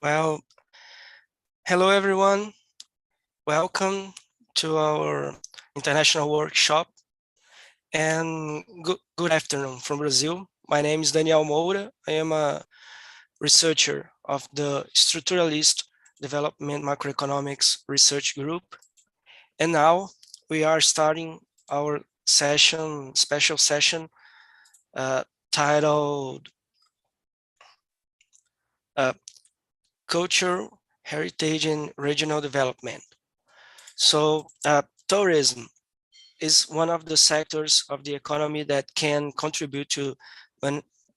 Well, hello everyone. Welcome to our international workshop and good afternoon from Brazil. My name is Daniel Moura. I am a researcher of the Structuralist Development Macroeconomics Research Group. And now we are starting our special session titled Culture, Heritage and Regional Development. So tourism is one of the sectors of the economy that can contribute to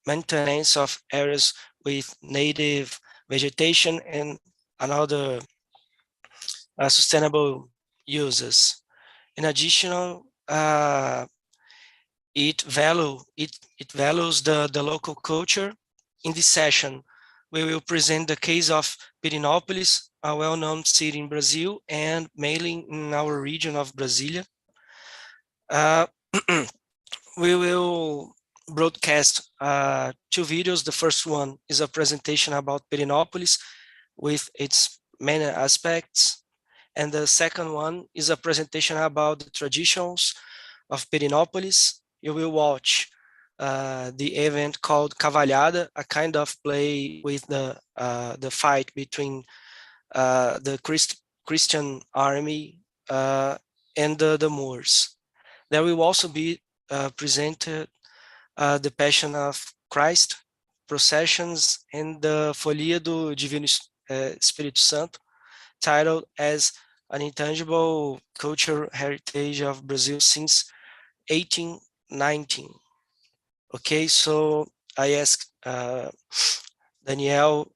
maintenance of areas with native vegetation and other sustainable uses. In addition, it values the local culture. In this session, we will present the case of Pirinópolis, a well-known city in Brazil and mainly in our region of Brasilia. We will broadcast two videos. The first one is a presentation about Pirenópolis with its many aspects. And the second one is a presentation about the traditions of Pirenópolis. You will watch the event called Cavalhada, a kind of play with the fight between the Christian army and the Moors. There will also be presented the Passion of Christ, processions, and the Folia do Divino Espírito Santo, titled as An Intangible Cultural Heritage of Brazil since 1819. Okay, so I asked Danielle,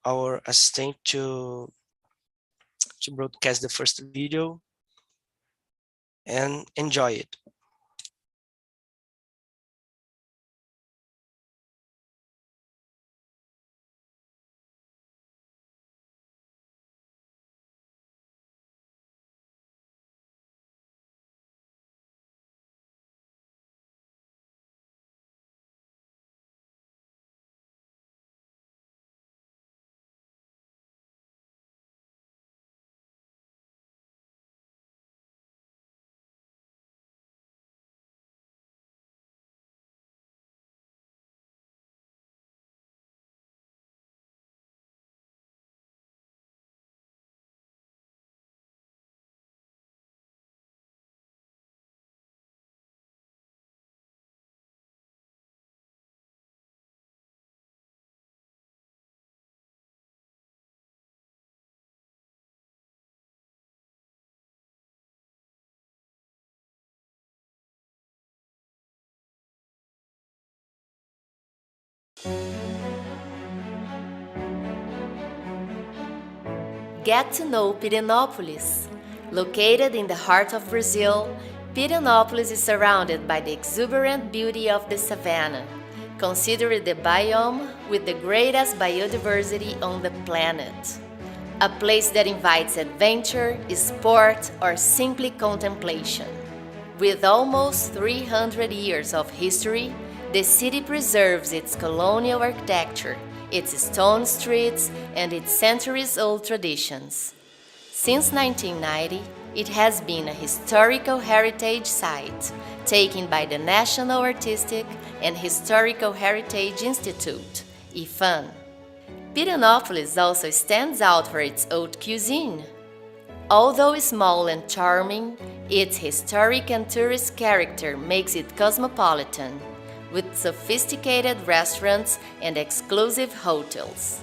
our assistant, to broadcast the first video and enjoy it. Get to know Pirenópolis. Located in the heart of Brazil, Pirenópolis is surrounded by the exuberant beauty of the savanna, considered the biome with the greatest biodiversity on the planet. A place that invites adventure, sport, or simply contemplation. With almost 300 years of history, the city preserves its colonial architecture, its stone streets, and its centuries-old traditions. Since 1990, it has been a historical heritage site, taken by the National Artistic and Historical Heritage Institute, IFAM. Pirenópolis also stands out for its haute cuisine. Although small and charming, its historic and tourist character makes it cosmopolitan, with sophisticated restaurants and exclusive hotels.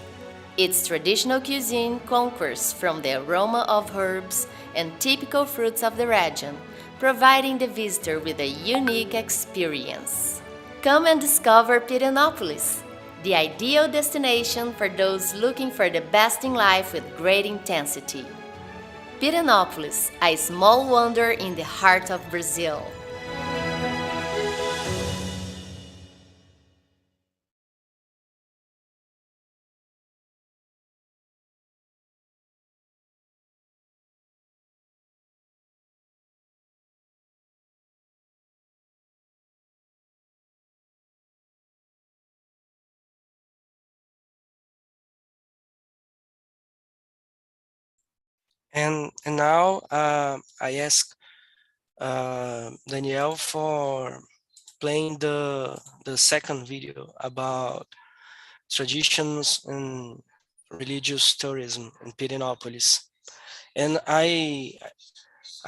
Its traditional cuisine conquers from the aroma of herbs and typical fruits of the region, providing the visitor with a unique experience. Come and discover Pirenópolis, the ideal destination for those looking for the best in life with great intensity. Pirenópolis, a small wonder in the heart of Brazil. And now I ask Danielle for playing the second video about traditions and religious tourism in Pirenópolis. And I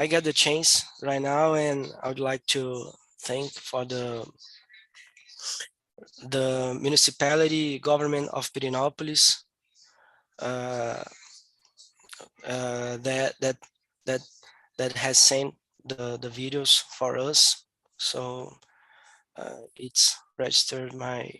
got the chance right now, and I would like to thank for the municipality government of Pirenópolis that that that has sent the videos for us. So it's registered my.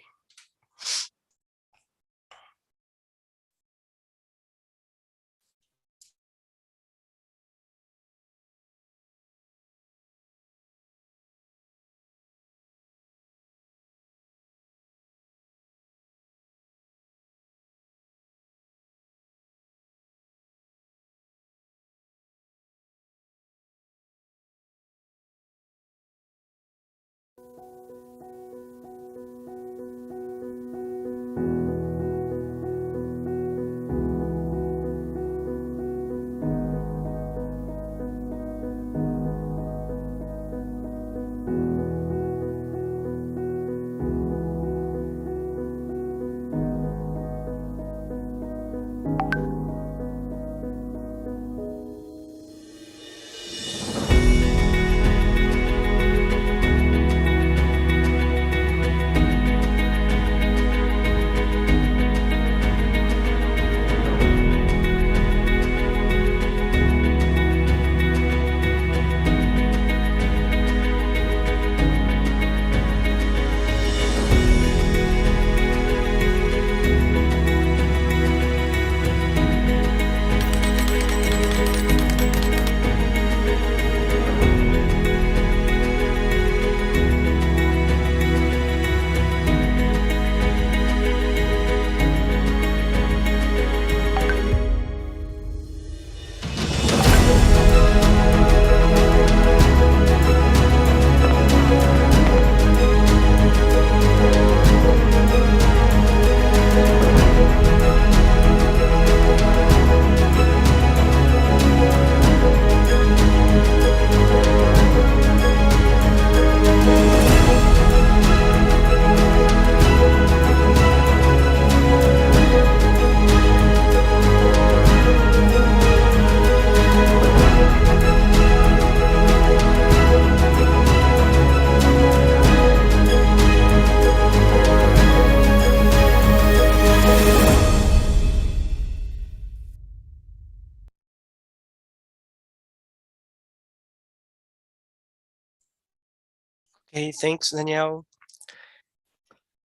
Okay, thanks, Danielle.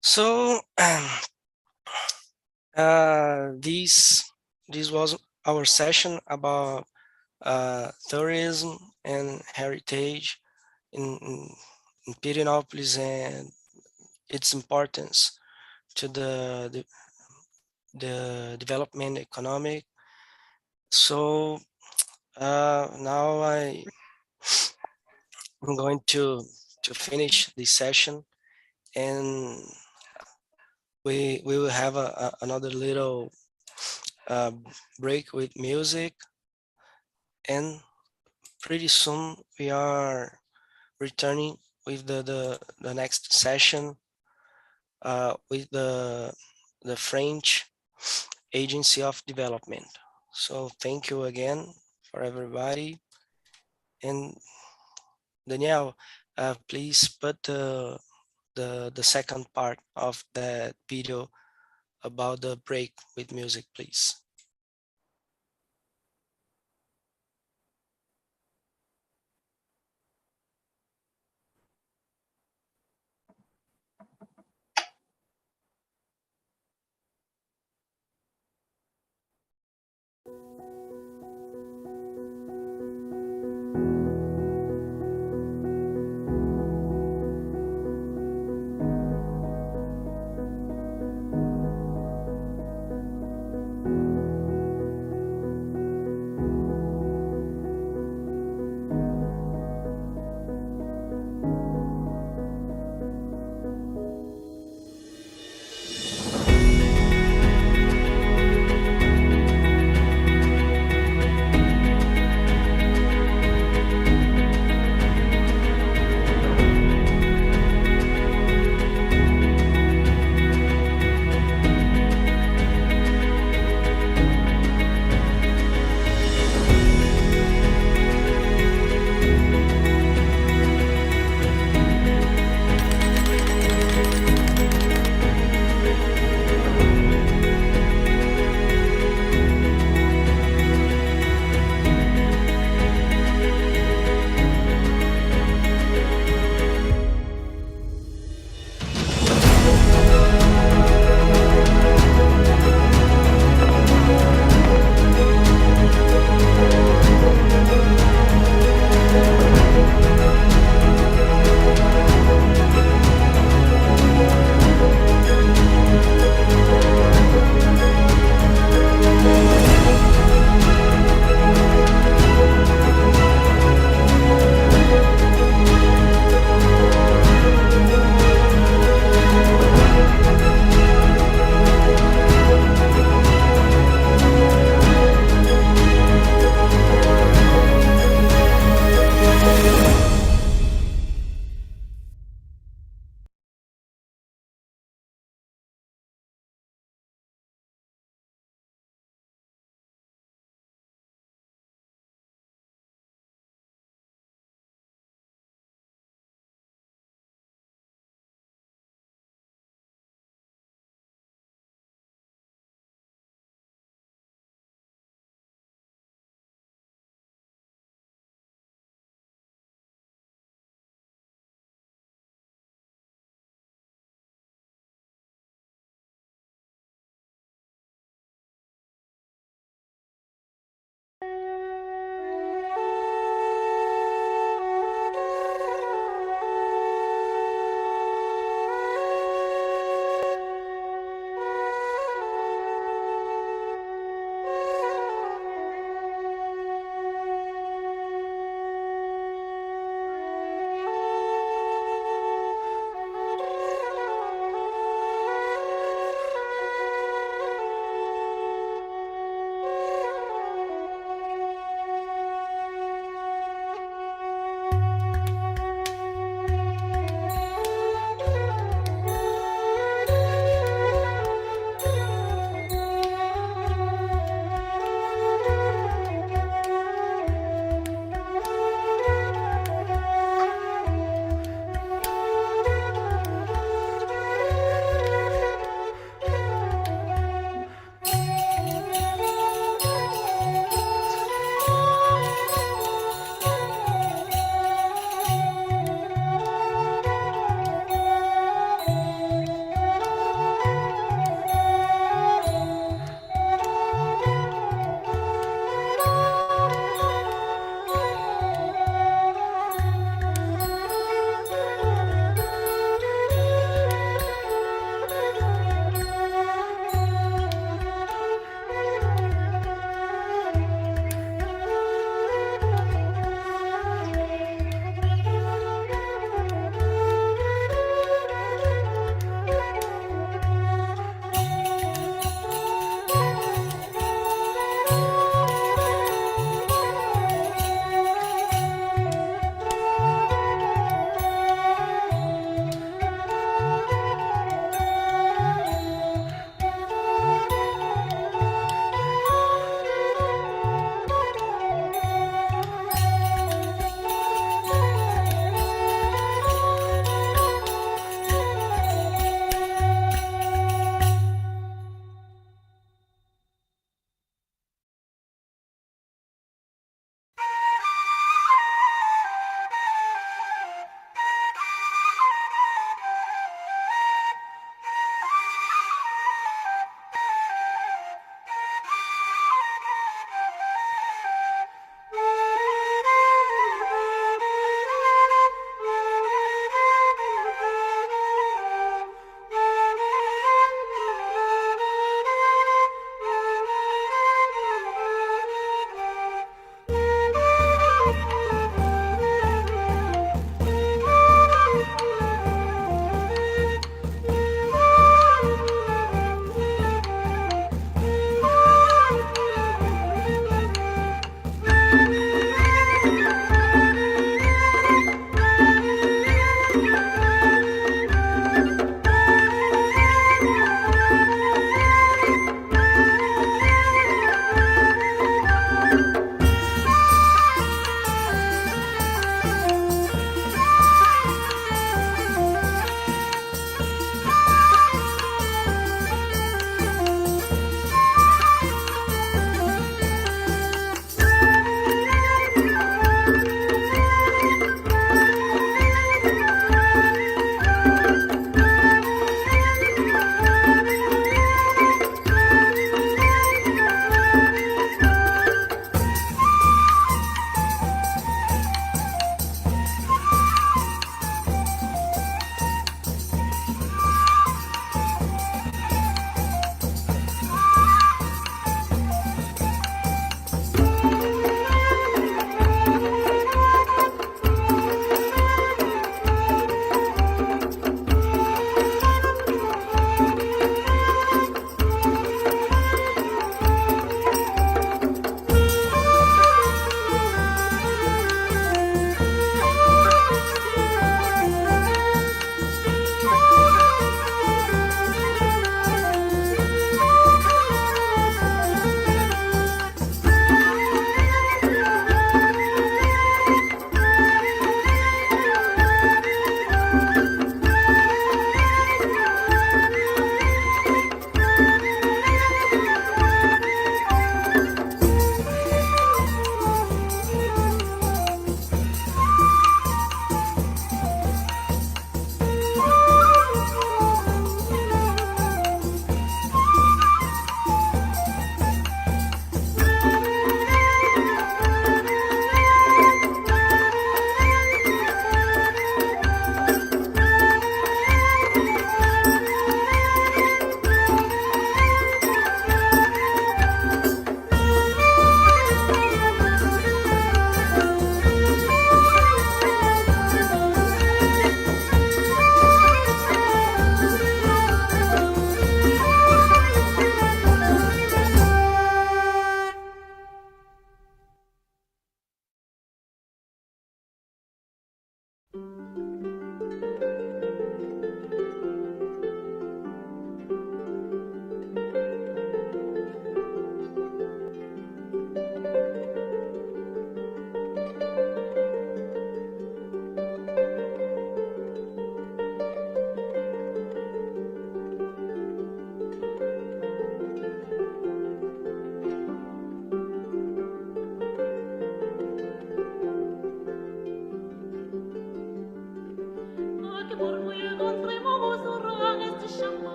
So this was our session about tourism and heritage in Pirenópolis and its importance to the development economic. So now I'm going to finish this session, and we will have another little uh, break with music, and pretty soon we are returning with the next session with the French Agency of Development. So thank you again for everybody. And Danielle, please put the second part of that video about the break with music, please.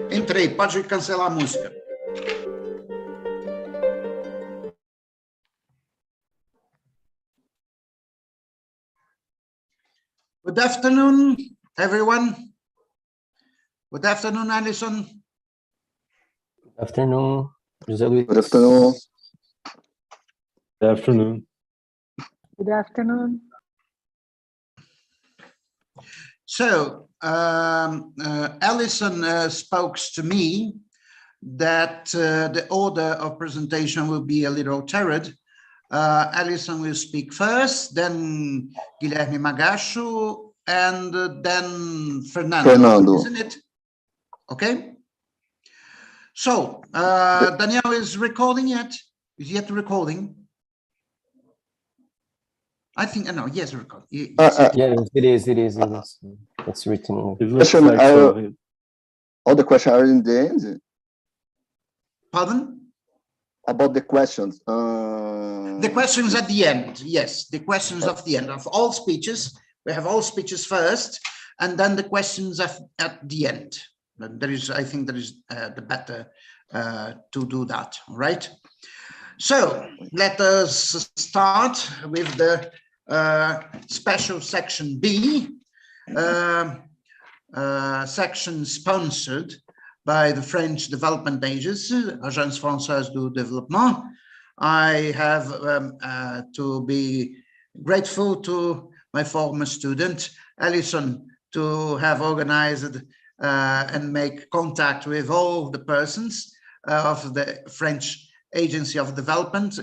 Entrei, pode cancelar a música. Good afternoon, everyone. Good afternoon, Alison. Good afternoon, José Luis. Good afternoon. Good afternoon. Good afternoon. So, Alison spoke to me that the order of presentation will be a little altered. Alison will speak first, then Guilherme Magacho, and then Fernando, isn't it? Okay. So, Daniel is recording yet? Is yet recording? I think, no, yes, record. Yes. Yeah, it is. It's written. It looks like so. All the questions are in the end. Pardon? About the questions. The questions at the end, yes. The questions of the end of all speeches. We have all speeches first, and then the questions at the end. There is, I think, there is the better to do that, right? So let us start with the special section B, section sponsored by the French Development Agence, Agence Française du Développement. I have to be grateful to my former student, Alison, to have organized and make contact with all the persons of the French Agency of Development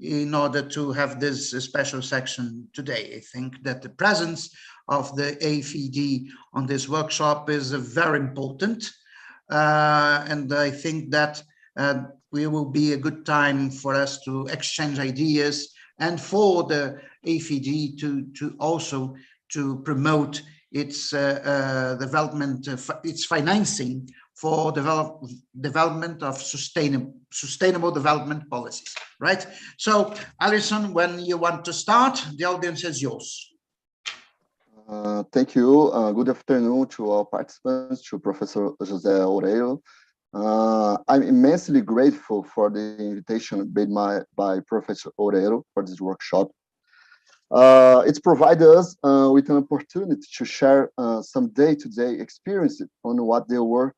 in order to have this special section today. I think that the presence of the AFED on this workshop is very important. And I think that we will be a good time for us to exchange ideas and for the AFED to also to promote its development, its financing for development of sustainable development policies, right? So, Alison, when you want to start, the audience is yours. Thank you. Good afternoon to all participants, to Professor José Oreiro. I'm immensely grateful for the invitation made by Professor Oreiro for this workshop. It's provided us with an opportunity to share some day-to-day experience on what they were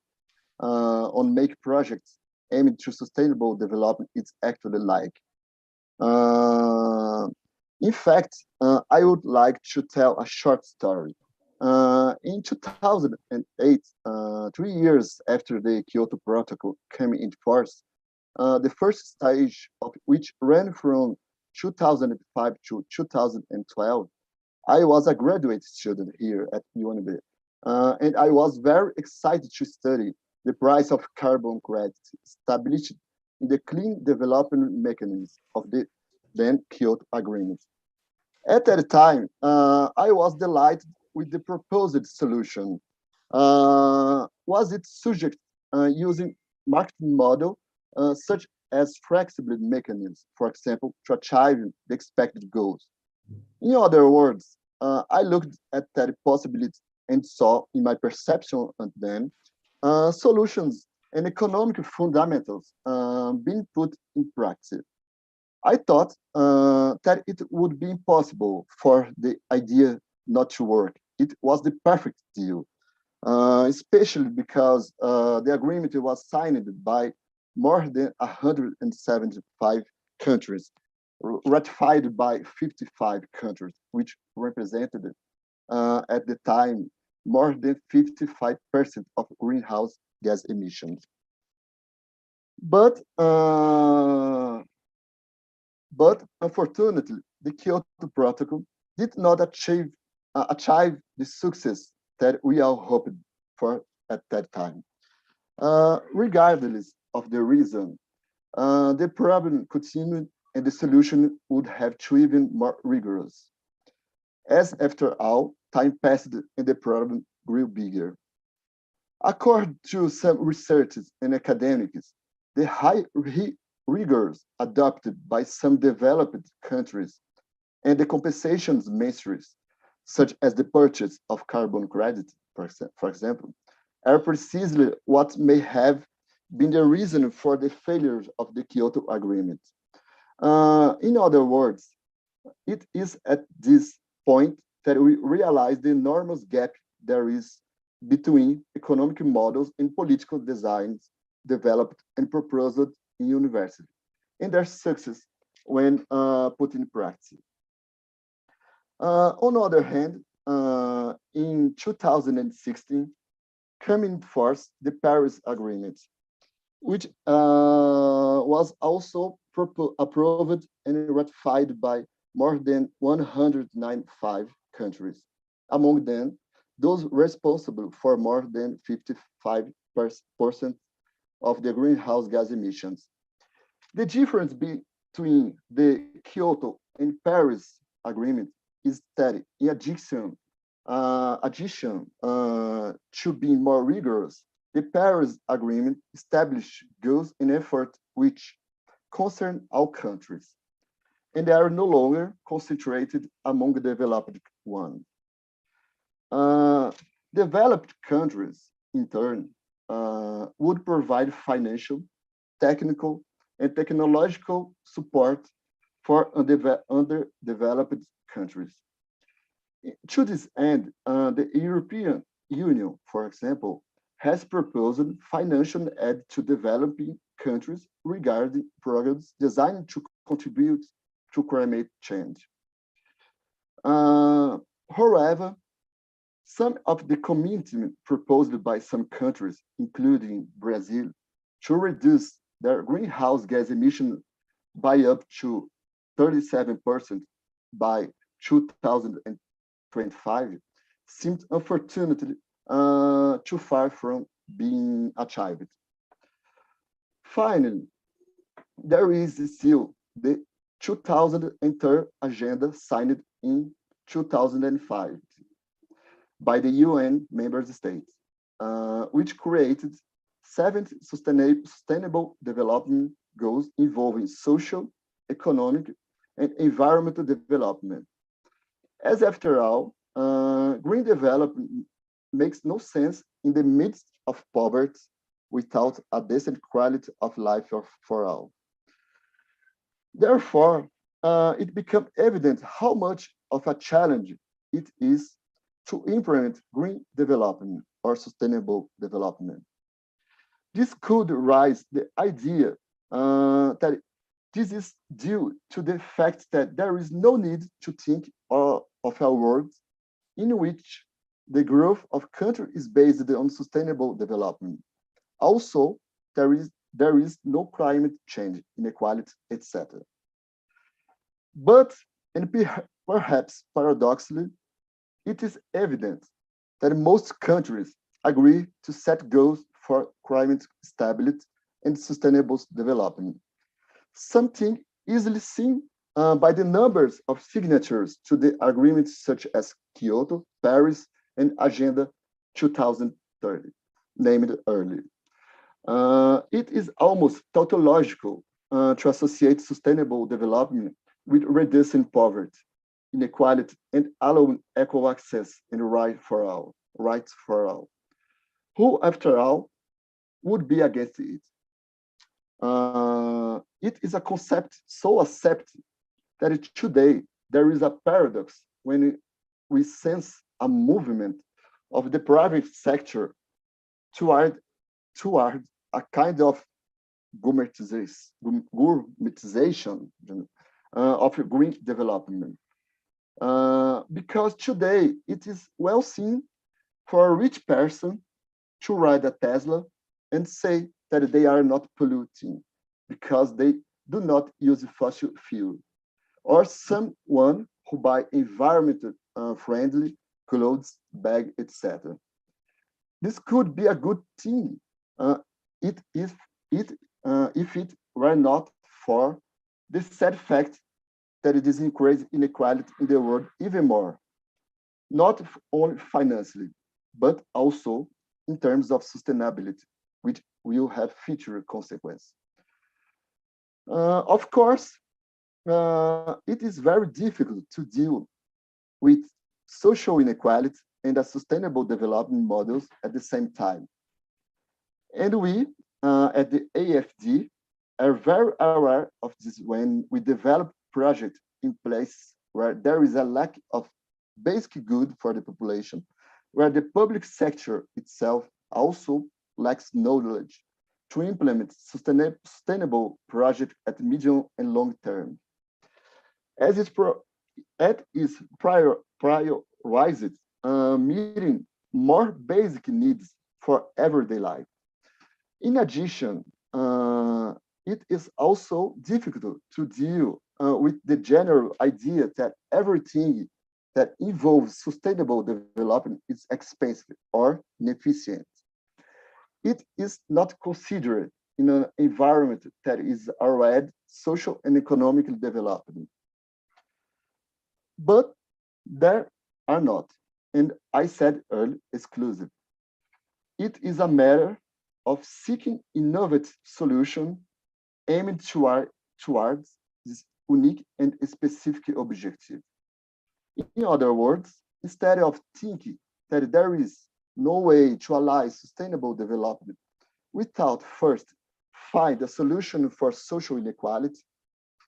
on make projects aimed to sustainable development it's actually like. In fact, I would like to tell a short story. In 2008, 3 years after the Kyoto Protocol came into force, the first stage of which ran from 2005 to 2012, I was a graduate student here at UNB, and I was very excited to study the price of carbon credits established in the clean development mechanism of the then Kyoto Agreement. At that time, I was delighted with the proposed solution. Was it subject using marketing model such as flexible mechanisms, for example, to achieve the expected goals? In other words, I looked at that possibility and saw in my perception and then solutions and economic fundamentals being put in practice. I thought that it would be impossible for the idea not to work. It was the perfect deal, especially because the agreement was signed by more than 175 countries, ratified by 55 countries, which represented at the time more than 55% of greenhouse gas emissions. But unfortunately, the Kyoto Protocol did not achieve the success that we all hoped for at that time. Regardless of the reason, the problem continued and the solution would have to be even more rigorous. As after all, time passed and the problem grew bigger. According to some researchers and academics, the high rigors adopted by some developed countries and the compensation measures, such as the purchase of carbon credit, for example, are precisely what may have been the reason for the failure of the Kyoto Agreement. In other words, it is at this point that we realize the enormous gap there is between economic models and political designs developed and proposed in university, and their success when put in practice. On the other hand, in 2016, came in force the Paris Agreement, which was also approved and ratified by more than 195 countries. Among them, those responsible for more than 55% of the greenhouse gas emissions. The difference between the Kyoto and Paris Agreement is that in addition to being more rigorous, the Paris Agreement established goals and efforts which concern all countries, and they are no longer concentrated among the developed ones. Developed countries, in turn, would provide financial, technical, and technological support for underdeveloped countries. To this end, the European Union, for example, has proposed financial aid to developing countries regarding programs designed to contribute to climate change. However, some of the commitments proposed by some countries, including Brazil, to reduce their greenhouse gas emissions by up to 37% by 2025, seemed unfortunately too far from being achieved. Finally, there is still the 2030 Agenda signed in 2005 by the UN member states, which created 70 sustainable development goals involving social, economic, and environmental development. As after all, green development makes no sense in the midst of poverty without a decent quality of life for all. Therefore, it becomes evident how much of a challenge it is to implement green development or sustainable development. This could raise the idea that This is due to the fact that there is no need to think of a world in which the growth of country is based on sustainable development. Also, there is no climate change, inequality, etc. But, and perhaps paradoxically, it is evident that most countries agree to set goals for climate stability and sustainable development, something easily seen by the numbers of signatures to the agreements such as Kyoto, Paris, and Agenda 2030, named earlier. It is almost tautological to associate sustainable development with reducing poverty, inequality, and allowing equal access and rights for all. Who, after all, would be against it? It is a concept so accepted that today there is a paradox when we sense a movement of the private sector toward a kind of gourmetization of green development. Because today it is well seen for a rich person to ride a Tesla and say that they are not polluting because they do not use fossil fuel, or someone who buy environmental friendly clothes, bag, etc. This could be a good thing if it were not for the sad fact that it is increasing inequality in the world even more, not only financially, but also in terms of sustainability, which will have future consequences. Of course, it is very difficult to deal with social inequality and a sustainable development models at the same time. And we, at the AFD, are very aware of this when we develop projects in place where there is a lack of basic good for the population, where the public sector itself also lacks knowledge to implement sustainable projects at medium and long term. As it is prioritized meeting more basic needs for everyday life. In addition, it is also difficult to deal with the general idea that everything that involves sustainable development is expensive or inefficient. It is not considered in an environment that is already social and economically developing. But there are not, and I said earlier, exclusive. It is a matter of seeking innovative solutions aimed towards this unique and specific objective. In other words, instead of thinking that there is no way to align sustainable development without first find a solution for social inequality,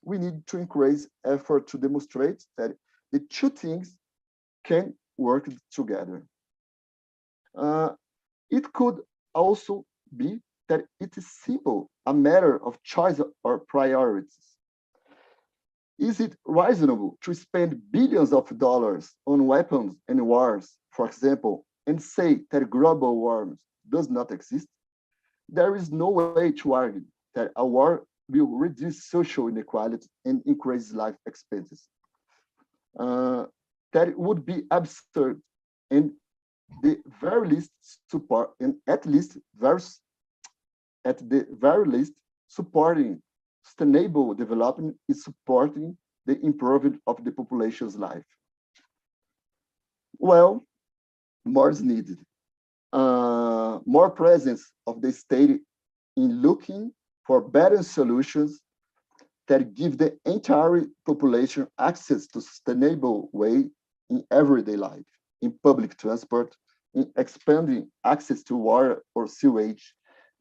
we need to increase effort to demonstrate that the two things can work together. It could also be that it is simple, a matter of choice or priorities. Is it reasonable to spend billions of dollars on weapons and wars, for example, and say that global warming does not exist? There is no way to argue that a war will reduce social inequality and increase life expenses. That would be absurd, and the very least support, and at the very least, supporting sustainable development is supporting the improvement of the population's life. Well, more is needed. More presence of the state in looking for better solutions that give the entire population access to sustainable way in everyday life, in public transport, in expanding access to water or sewage,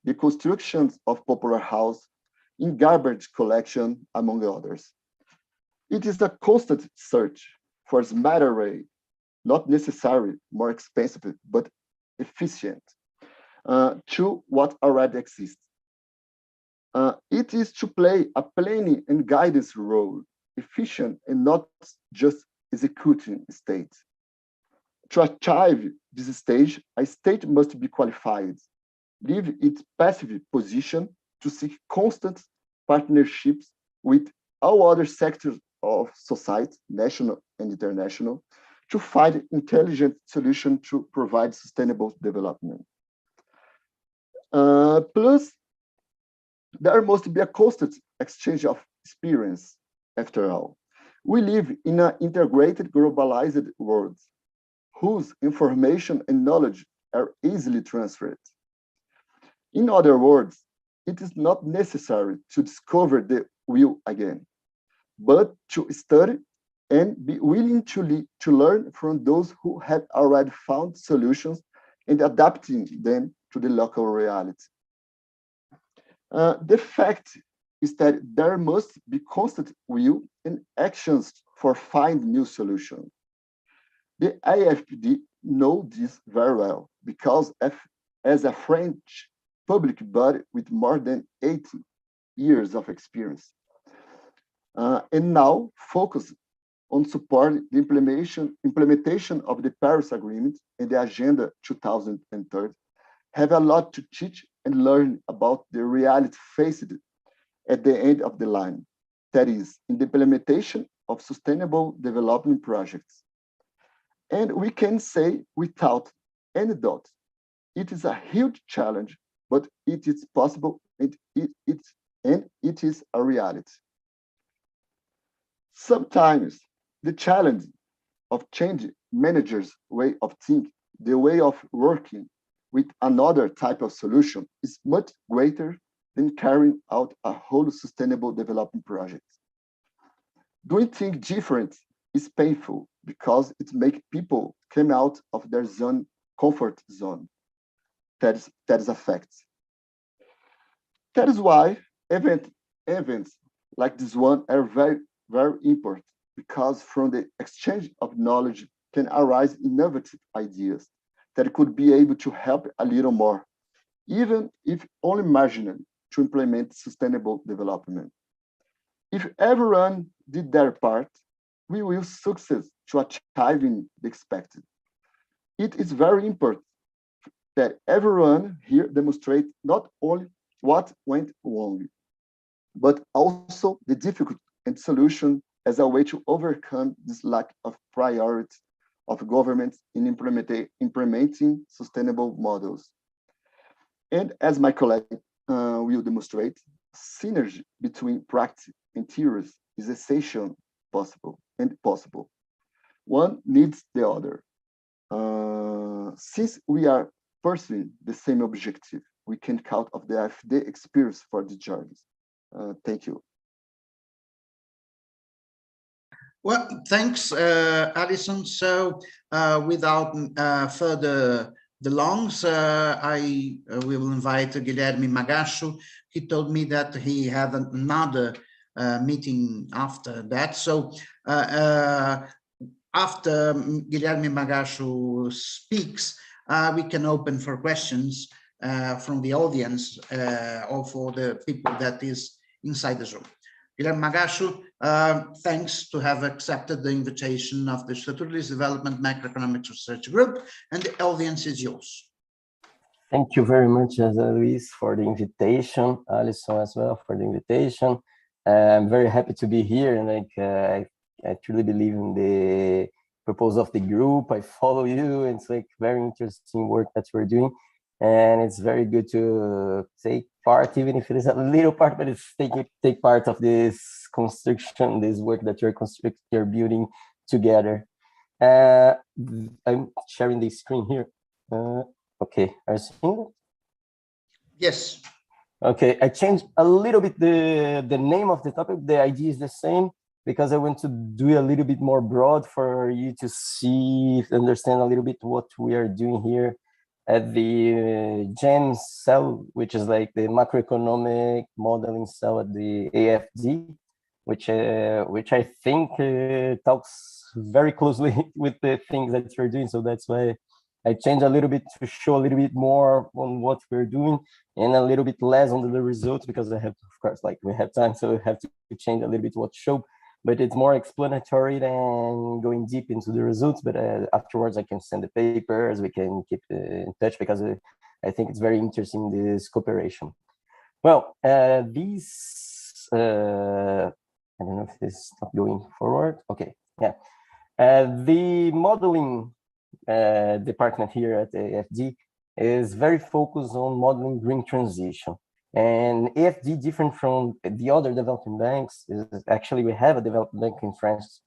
the constructions of popular house, in garbage collection, among others. It is a constant search for a smarter way, not necessarily more expensive, but efficient, to what already exists. It is to play a planning and guidance role, efficient and not just executing state. To achieve this stage, a state must be qualified, leave its passive position to seek constant partnerships with all other sectors of society, national and international, to find intelligent solutions to provide sustainable development. Plus, there must be a constant exchange of experience, after all. We live in an integrated, globalized world whose information and knowledge are easily transferred. In other words, it is not necessary to discover the wheel again, but to study and be willing to learn from those who have already found solutions and adapting them to the local reality. The fact is that there must be constant will and actions for find new solutions. The AFPD know this very well because as a French public body with more than 80 years of experience, and now focus on supporting the implementation of the Paris Agreement and the Agenda 2030, have a lot to teach and learn about the reality faced at the end of the line, that is, in the implementation of sustainable development projects. And we can say without any doubt, it is a huge challenge, but it is possible and it is a reality. Sometimes the challenge of changing managers' way of thinking, the way of working with another type of solution is much greater than carrying out a whole sustainable development project. Doing things different is painful because it makes people come out of their comfort zone. That is a fact. That is why events like this one are very, very important, because from the exchange of knowledge can arise innovative ideas that could be able to help a little more, even if only marginally, to implement sustainable development. If everyone did their part, we will succeed to achieving the expected. It is very important that everyone here demonstrate not only what went wrong, but also the difficulty and solution as a way to overcome this lack of priority of governments in implementing sustainable models. And as my colleague will demonstrate, synergy between practice and theories is essential, possible. One needs the other. Since we are pursuing the same objective, we can count on the AFD experience for the journey. Thank you. Well, thanks, Alison. So without further delongs, I will invite Guilherme Magacho. He told me that he had another meeting after that. So after Guilherme Magacho speaks, we can open for questions from the audience or for the people that is inside the room. Guilherme Magacho, thanks to have accepted the invitation of the Structuralist Development Macroeconomics Research Group, and the audience is yours. Thank you very much, Luis, for the invitation. Alison as well for the invitation. I'm very happy to be here, and I truly believe in the purpose of the group. I follow you, and it's like very interesting work that we're doing. And it's very good to take part, even if it is a little part, but it's take part of this construction, this work that you're building together. I'm sharing the screen here. Okay, are you seeing it? Yes. Okay, I changed a little bit the name of the topic. The idea is the same because I want to do a little bit more broad for you to see, understand a little bit what we are doing here at the GEM cell, which is like the macroeconomic modeling cell at the AFD, which I think talks very closely with the things that you're doing. So that's why I changed a little bit to show a little bit more on what we're doing and a little bit less on the results, because I have to, of course, like we have time, so we have to change a little bit what to show, but it's more explanatory than going deep into the results. But afterwards I can send the papers, we can keep in touch, because I think it's very interesting, this cooperation. Well, these, I don't know if this is not going forward. Okay, yeah. The modeling department here at the AFD is very focused on modeling green transition. And AFD, different from the other developing banks, is actually we have a development bank in France,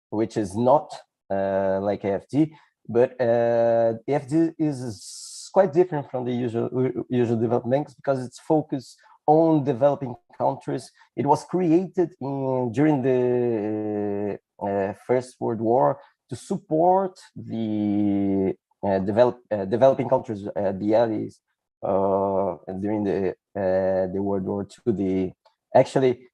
which is not like AFD, but AFD is quite different from the usual development banks, because it's focused on developing countries. It was created during the First World War to support the developing countries, the allies, during the World War II. Actually,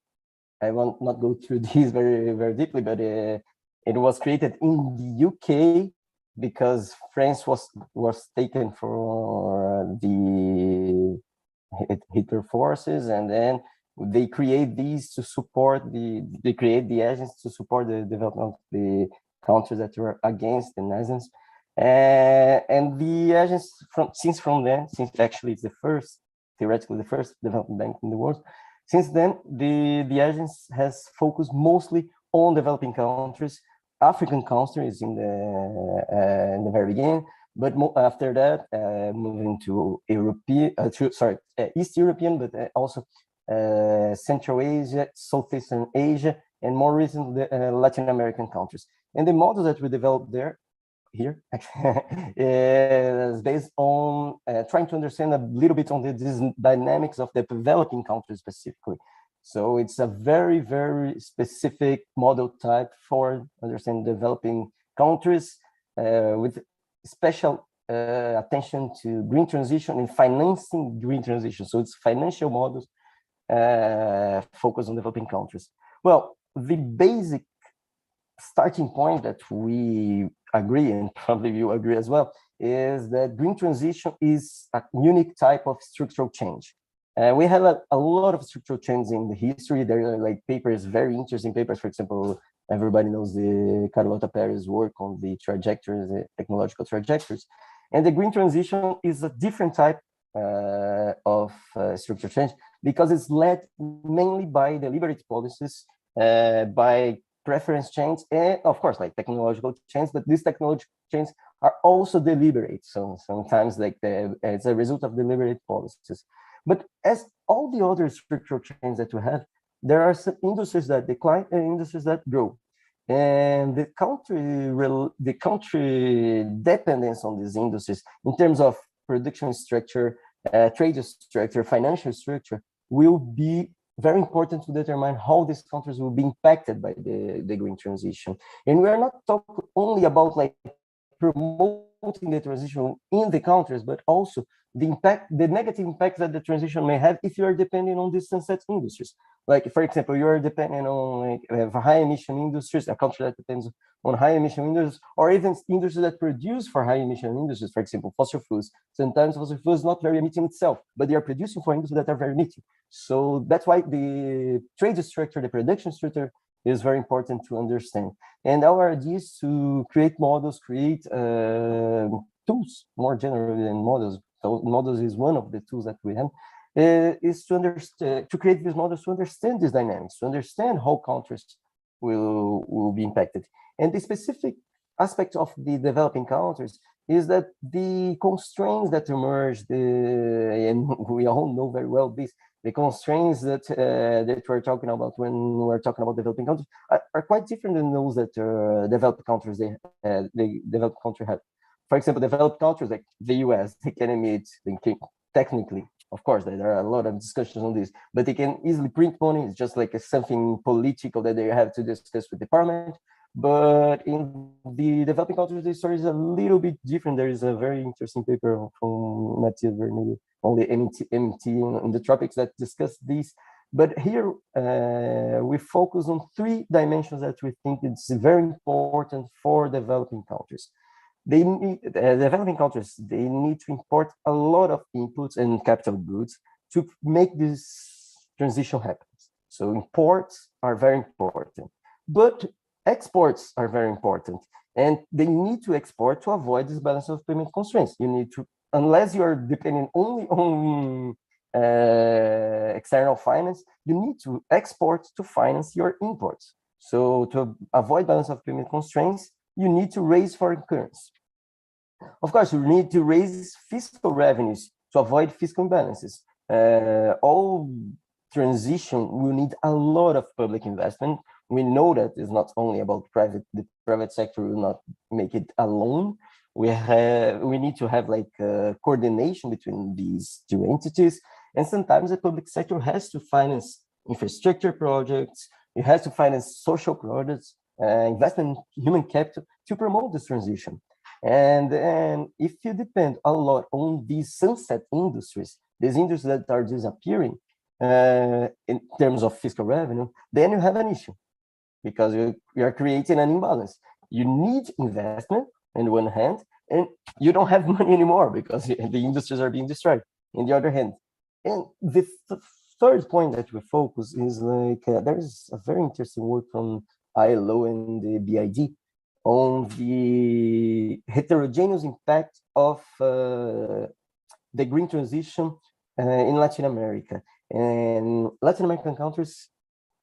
I won't not go through these very deeply, but it was created in the UK because France was taken for the Hitler forces, and then they create these to support they create the Agence to support the development of the countries that were against the Nazis. And the Agence, since actually it's theoretically the first development bank in the world, since then the Agence has focused mostly on developing countries, African countries in the very beginning, but after that, moving to East European, but also Central Asia, Southeastern Asia, and more recently Latin American countries. And the model that we developed here is based on trying to understand a little bit on the dynamics of the developing countries specifically. So it's a very specific model type for understanding developing countries, with special attention to green transition and financing green transition. So it's financial models focused on developing countries. Well, the basic starting point that we agree, and probably you agree as well, is that green transition is a unique type of structural change. We have a lot of structural change in the history. There are like papers, very interesting papers. For example, everybody knows the Carlota Perez work on the trajectories, the ecological trajectories. And the green transition is a different type of structural change, because it's led mainly by deliberate policies, by preference change, and of course, like technological change, but these technological changes are also deliberate. So sometimes like it's a result of deliberate policies. But as all the other structural changes that we have, there are some industries that decline and industries that grow. And the country dependence on these industries in terms of production structure, trade structure, financial structure will be very important to determine how these countries will be impacted by the green transition. And we are not talking only about like promoting the transition in the countries, but also the negative impact that the transition may have if you are depending on these sunset industries. Like, for example, you are depending on like high emission industries, a country that depends on high emission industries, or even industries that produce for high emission industries, for example, fossil fuels. Sometimes fossil fuels not very emitting itself, but they are producing for industries that are very emitting. So that's why the trade structure, the production structure is very important to understand. And our idea is to create models, create tools, more generally than models. So models is one of the tools that we have, is to understand, to create these models to understand these dynamics, to understand how countries will be impacted. And the specific aspect of the developing countries is that the constraints that emerge, and we all know very well this, the constraints that that we're talking about when we're talking about developing countries are quite different than those that developed countries they developed country have. For example, developed countries like the US, they can emit, technically, of course, there are a lot of discussions on this, but they can easily print money. It's just like something political that they have to discuss with the parliament. But in the developing countries, the story is a little bit different. There is a very interesting paper from Matthias Vermeer on the MT in the tropics that discuss this. But here we focus on three dimensions that we think it's very important for developing countries. they need, developing countries, they need to import a lot of inputs and capital goods to make this transition happen. So imports are very important, but exports are very important. And they need to export to avoid this balance of payment constraints. You need to, unless you are depending only on external finance, you need to export to finance your imports. So to avoid balance of payment constraints, you need to raise foreign currency. Of course, you need to raise fiscal revenues to avoid fiscal imbalances. All transition will need a lot of public investment. We know that it's not only about the private sector will not make it alone. We need to have like coordination between these two entities. And sometimes the public sector has to finance infrastructure projects, it has to finance social projects, investment in human capital to promote this transition. And if you depend a lot on these sunset industries, these industries that are disappearing in terms of fiscal revenue, then you have an issue because you are creating an imbalance. You need investment on one hand, and you don't have money anymore because the industries are being destroyed on the other hand. And the third point that we focus is like, there is a very interesting work from ILO and the BID on the heterogeneous impact of the green transition in Latin America. And Latin American countries,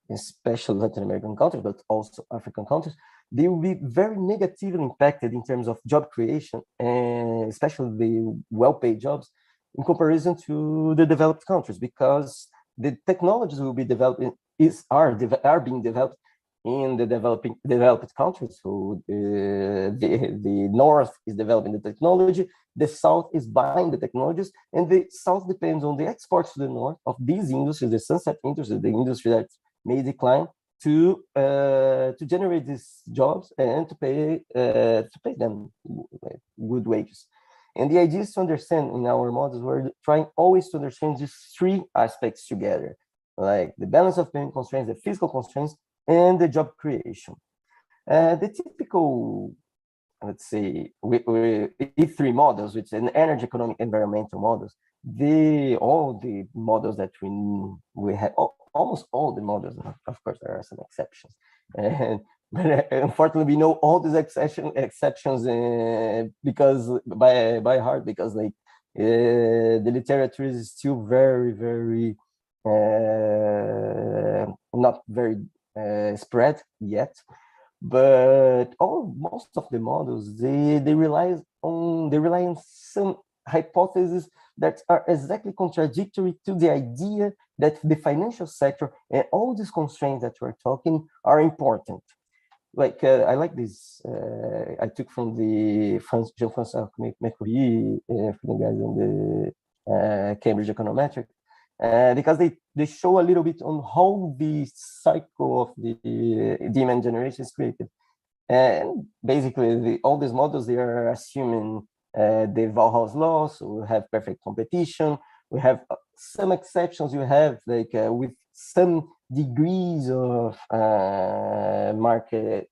especially Latin American countries, but also African countries, they will be very negatively impacted in terms of job creation, and especially the well-paid jobs, in comparison to the developed countries, because the technologies will be developing are being developed in the developed countries. So the North is developing the technology, the South is buying the technologies, and the South depends on the exports to the North of these industries, the sunset industry, the industry that may decline, to generate these jobs and to pay them good wages. And the idea is to understand in our models, we're trying always to understand these three aspects together, like the balance of payment constraints, the fiscal constraints, and the job creation. The typical, let's say, E3 models, which is an energy, economic, environmental models, all the models that we have, almost all the models, of course, there are some exceptions. But unfortunately, we know all these exceptions because by heart, because like the literature is still very, very not very spread yet. But most of the models they rely on some hypotheses that are exactly contradictory to the idea that the financial sector and all these constraints that we're talking are important. Like I like this. I took from the Jean-François Mercury, from the guys on the Cambridge Econometric, because they show a little bit on how the cycle of the demand generation is created. And basically, all these models, they are assuming the Valhaus law, so we have perfect competition. We have some exceptions. You have like with some degrees of market,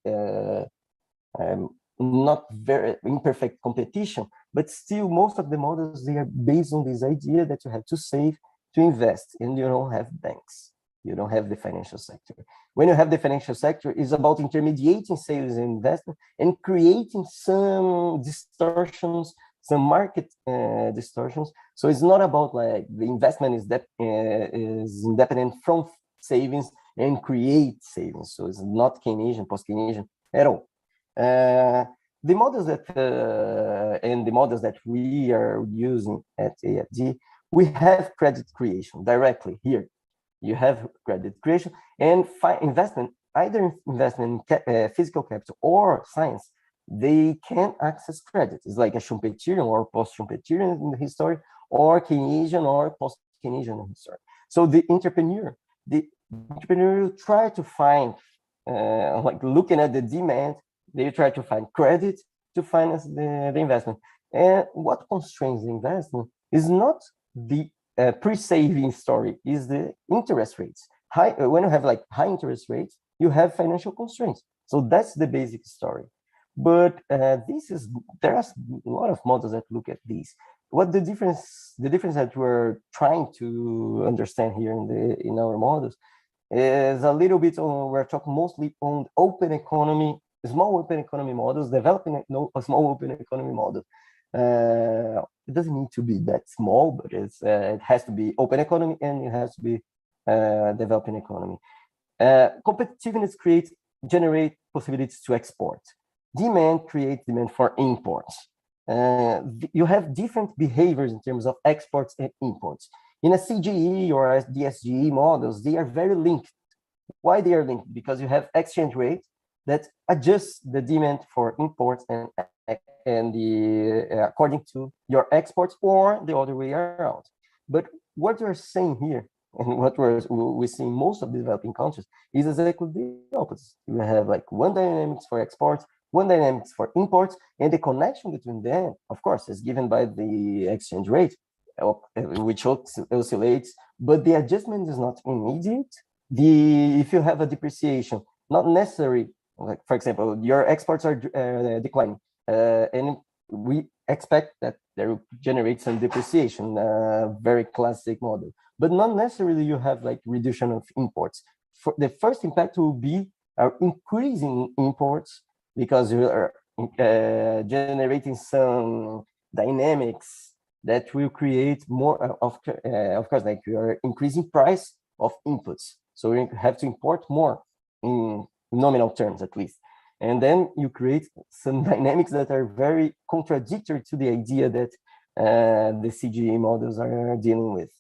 not very imperfect competition, but still most of the models, they are based on this idea that you have to save to invest, and you don't have banks. You don't have the financial sector. When you have the financial sector, it's about intermediating sales and investment and creating some distortions, some market distortions. So it's not about like the investment is independent from savings and create savings. So it's not Keynesian, post-Keynesian at all. The models that and the models that we are using at AFD, we have credit creation directly here. You have credit creation and investment, either investment in physical capital or science. They can access credit. It's like a Schumpeterian or post-Schumpeterian in the history, or Keynesian or post-Keynesian in history. So the entrepreneur will try to find, like looking at the demand, they try to find credit to finance the investment. And what constrains the investment is not the pre-saving story, is the interest rates. When you have like high interest rates, you have financial constraints. So that's the basic story. But there are a lot of models that look at these. What the difference that we're trying to understand here in our models is a little bit on, we're talking mostly on open economy, small open economy models, developing a small open economy model. It doesn't need to be that small, but it has to be open economy and it has to be developing economy. Competitiveness generate possibilities to export. Demand creates demand for imports. You have different behaviors in terms of exports and imports. In a CGE or DSGE models, they are very linked. Why they are linked? Because you have exchange rate that adjusts the demand for imports and according to your exports or the other way around. But what we're saying here, and what we see in most of the developing countries, is exactly the opposite. You have like one dynamics for exports, one dynamics for imports, and the connection between them, of course, is given by the exchange rate, which oscillates, but the adjustment is not immediate. If you have a depreciation, not necessary, like for example, your exports are declining, and we expect that there will generate some depreciation, very classic model, but not necessarily you have like reduction of imports. For the first impact will be increasing imports, because you are generating some dynamics that will create more of course, like you are increasing price of inputs. So you have to import more in nominal terms, at least. And then you create some dynamics that are very contradictory to the idea that the CGE models are dealing with.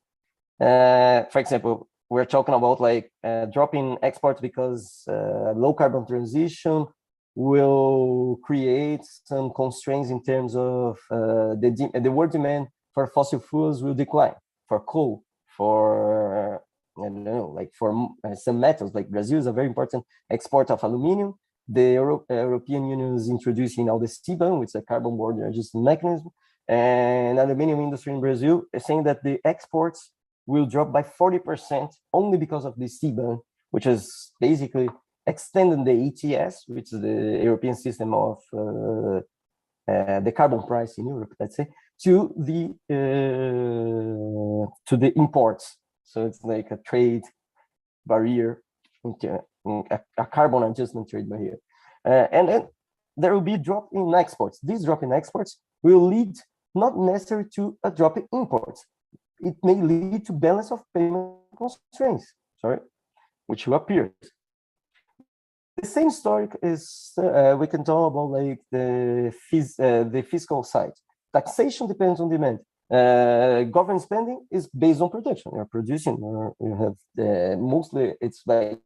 For example, we're talking about like dropping exports because low carbon transition will create some constraints in terms of the world demand for fossil fuels will decline, for coal, for I don't know, like for some metals. Like Brazil is a very important exporter of aluminum. The European Union is introducing now the CBAM, which is a carbon border adjustment mechanism, and aluminum industry in Brazil is saying that the exports will drop by 40% only because of the CBAM, which is basically extending the ETS, which is the European system of the carbon price in Europe, let's say, to the imports. So it's like a trade barrier, a carbon adjustment trade barrier. And then there will be a drop in exports. This drop in exports will lead not necessarily to a drop in imports. It may lead to balance of payment constraints, which will appear. The same story is, we can talk about like the fiscal side. Taxation depends on demand. Government spending is based on production. You're producing, or you have mostly it's like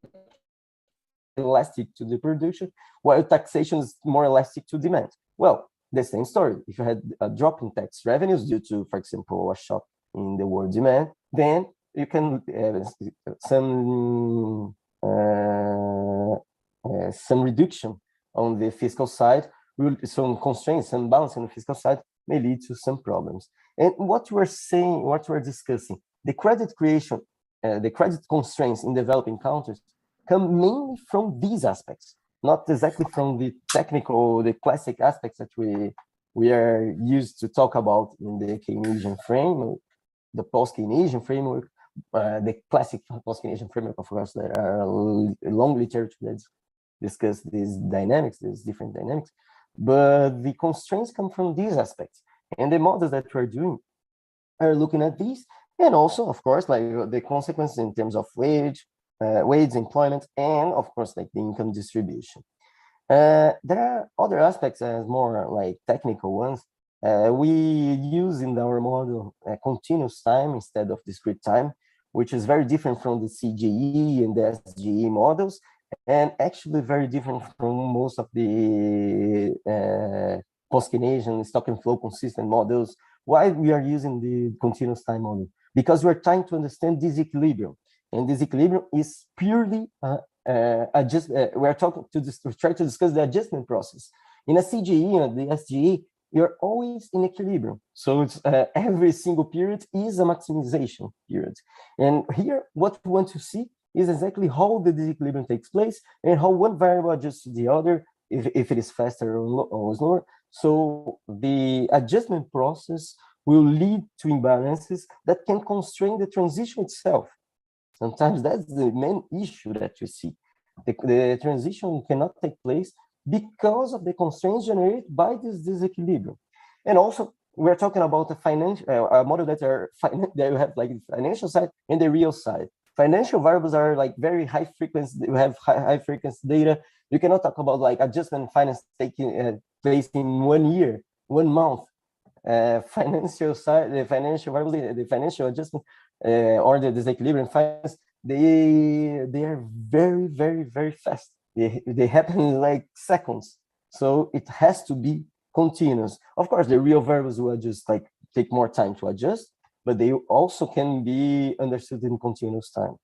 elastic to the production, while taxation is more elastic to demand. Well, the same story. If you had a drop in tax revenues due to, for example, a shock in the world demand, then you can some reduction on the fiscal side, some constraints, some balance on the fiscal side may lead to some problems. And what we're saying, what we're discussing, the credit creation, the credit constraints in developing countries come mainly from these aspects, not exactly from the technical, the classic aspects that we are used to talk about in the Keynesian framework, the post-Keynesian framework, the classic post-Keynesian framework. Of course, there are a long literature that discuss these dynamics, these different dynamics, but the constraints come from these aspects. And the models that we're doing are looking at these, and also, of course, like the consequences in terms of wage, employment, and of course, like the income distribution. There are other aspects as more like technical ones. We use in our model continuous time instead of discrete time, which is very different from the CGE and the SGE models, and actually very different from most of the post-Keynesian stock and flow consistent models. Why we are using the continuous time model? Because we're trying to understand this equilibrium, and this equilibrium is purely we're trying to discuss the adjustment process. In a CGE and the SGE, you're always in equilibrium. So it's every single period is a maximization period. And here, what we want to see is exactly how the disequilibrium takes place and how one variable adjusts to the other if it is faster or slower. So the adjustment process will lead to imbalances that can constrain the transition itself. Sometimes that's the main issue that you see. The transition cannot take place because of the constraints generated by this disequilibrium. And also, we're talking about a financial a model that that you have like the financial side and the real side. Financial variables are like very high frequency. You have high frequency data. You cannot talk about like adjustment finance taking place in 1 year, 1 month. Financial side, the financial variable, the financial adjustment or the disequilibrium finance, they are very, very, very fast. They happen in like seconds. So it has to be continuous. Of course, the real variables will just like take more time to adjust, but they also can be understood in continuous time.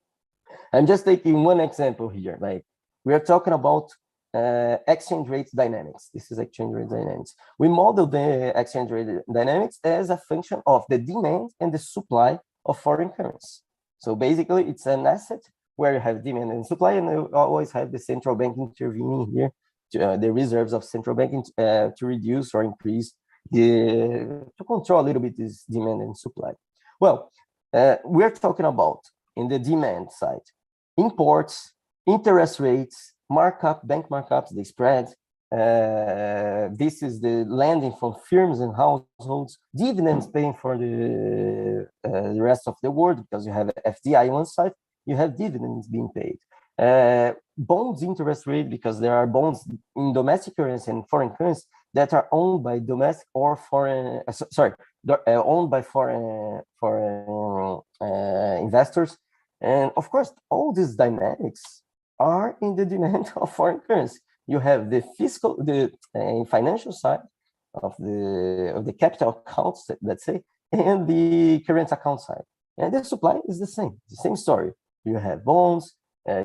I'm just taking one example here. Like we are talking about exchange rate dynamics. This is exchange rate dynamics. We model the exchange rate dynamics as a function of the demand and the supply of foreign currency. So basically, it's an asset where you have demand and supply, and you always have the central bank intervening here, the reserves of central bank to reduce or increase to control a little bit this demand and supply. Well, we're talking about in the demand side, imports, interest rates, markup, bank markups, the spread. This is the lending from firms and households, dividends paying for the rest of the world, because you have FDI on one side, you have dividends being paid. Bonds interest rate, because there are bonds in domestic currency and foreign currency that are owned by domestic or foreign, owned by foreign investors. And of course, all these dynamics are in the demand of foreign currency. You have the fiscal, the financial side of the capital accounts, let's say, and the current account side. And the supply is the same story. You have bonds,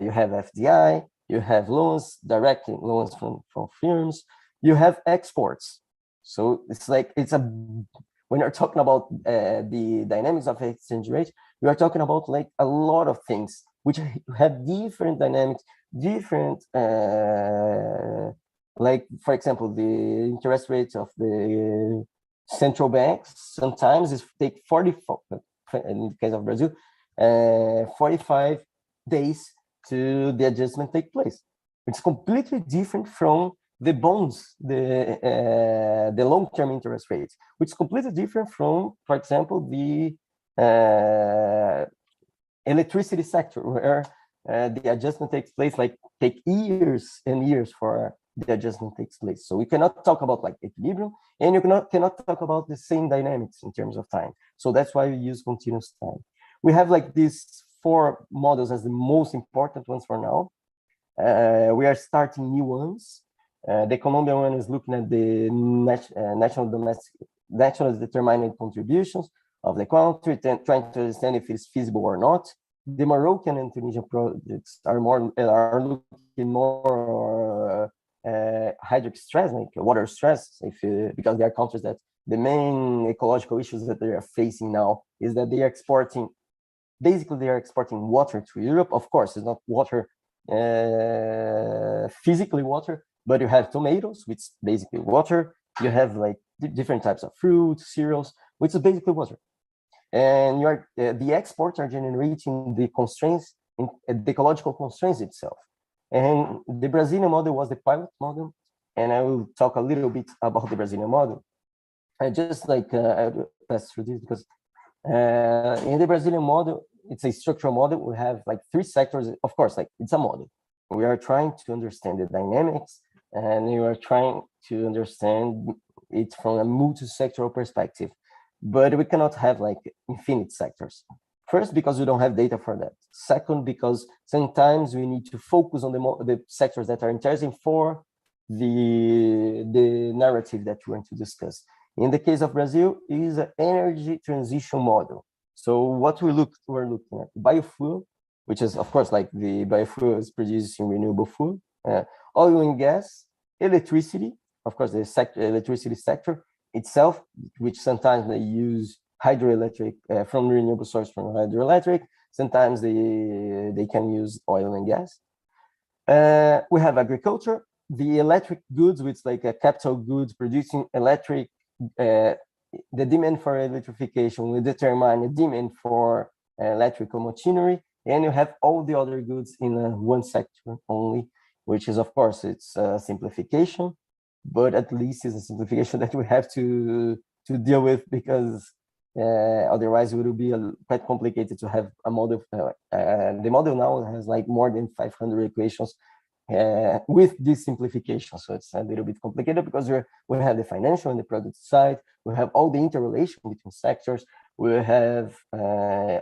you have FDI, you have loans, direct loans from firms, you have exports. So it's like, when you're talking about the dynamics of exchange rate, we are talking about like a lot of things which have different dynamics, different, like, for example, the interest rates of the central banks sometimes is take 44, in the case of Brazil, 45 days to the adjustment take place. It's completely different from the bonds, the long-term interest rates, which is completely different from, for example, the electricity sector, where the adjustment takes place, like take years and years for the adjustment takes place. So we cannot talk about like equilibrium, and you cannot talk about the same dynamics in terms of time. So that's why we use continuous time. We have like these 4 models as the most important ones for now. We are starting new ones. The Colombian one is looking at the national determined contributions of the country, trying to understand if it's feasible or not. The Moroccan and Tunisian projects are looking more hydric stress, like water stress, because they are countries that the main ecological issues that they are facing now is that they are exporting, basically they are exporting water to Europe. Of course, it's not water, physically water, but you have tomatoes, which is basically water. You have like different types of fruits, cereals, which is basically water. And the exports are generating the constraints, the ecological constraints itself. And the Brazilian model was the pilot model, and I will talk a little bit about the Brazilian model. I just like I will pass through this because in the Brazilian model, it's a structural model. We have like 3 sectors. Of course, like it's a model. We are trying to understand the dynamics, and we are trying to understand it from a multi-sectoral perspective. But we cannot have like infinite sectors. First, because we don't have data for that. Second, because sometimes we need to focus on the sectors that are interesting for the narrative that we want to discuss. In the case of Brazil, it is an energy transition model. So what we're looking at biofuel, which is of course like the biofuel is producing renewable fuel, oil and gas, electricity, of course the electricity sector itself, which sometimes they use hydroelectric from renewable source from hydroelectric. Sometimes they can use oil and gas. We have agriculture, the electric goods, which like a capital goods producing electric, the demand for electrification will determine the demand for electrical machinery, and you have all the other goods in one sector only, which is, of course, it's a simplification, but at least it's a simplification that we have to deal with, because otherwise it will be quite complicated to have a model. The model now has like more than 500 equations with this simplification. So it's a little bit complicated because we have the financial and the product side, we have all the interrelation between sectors, we have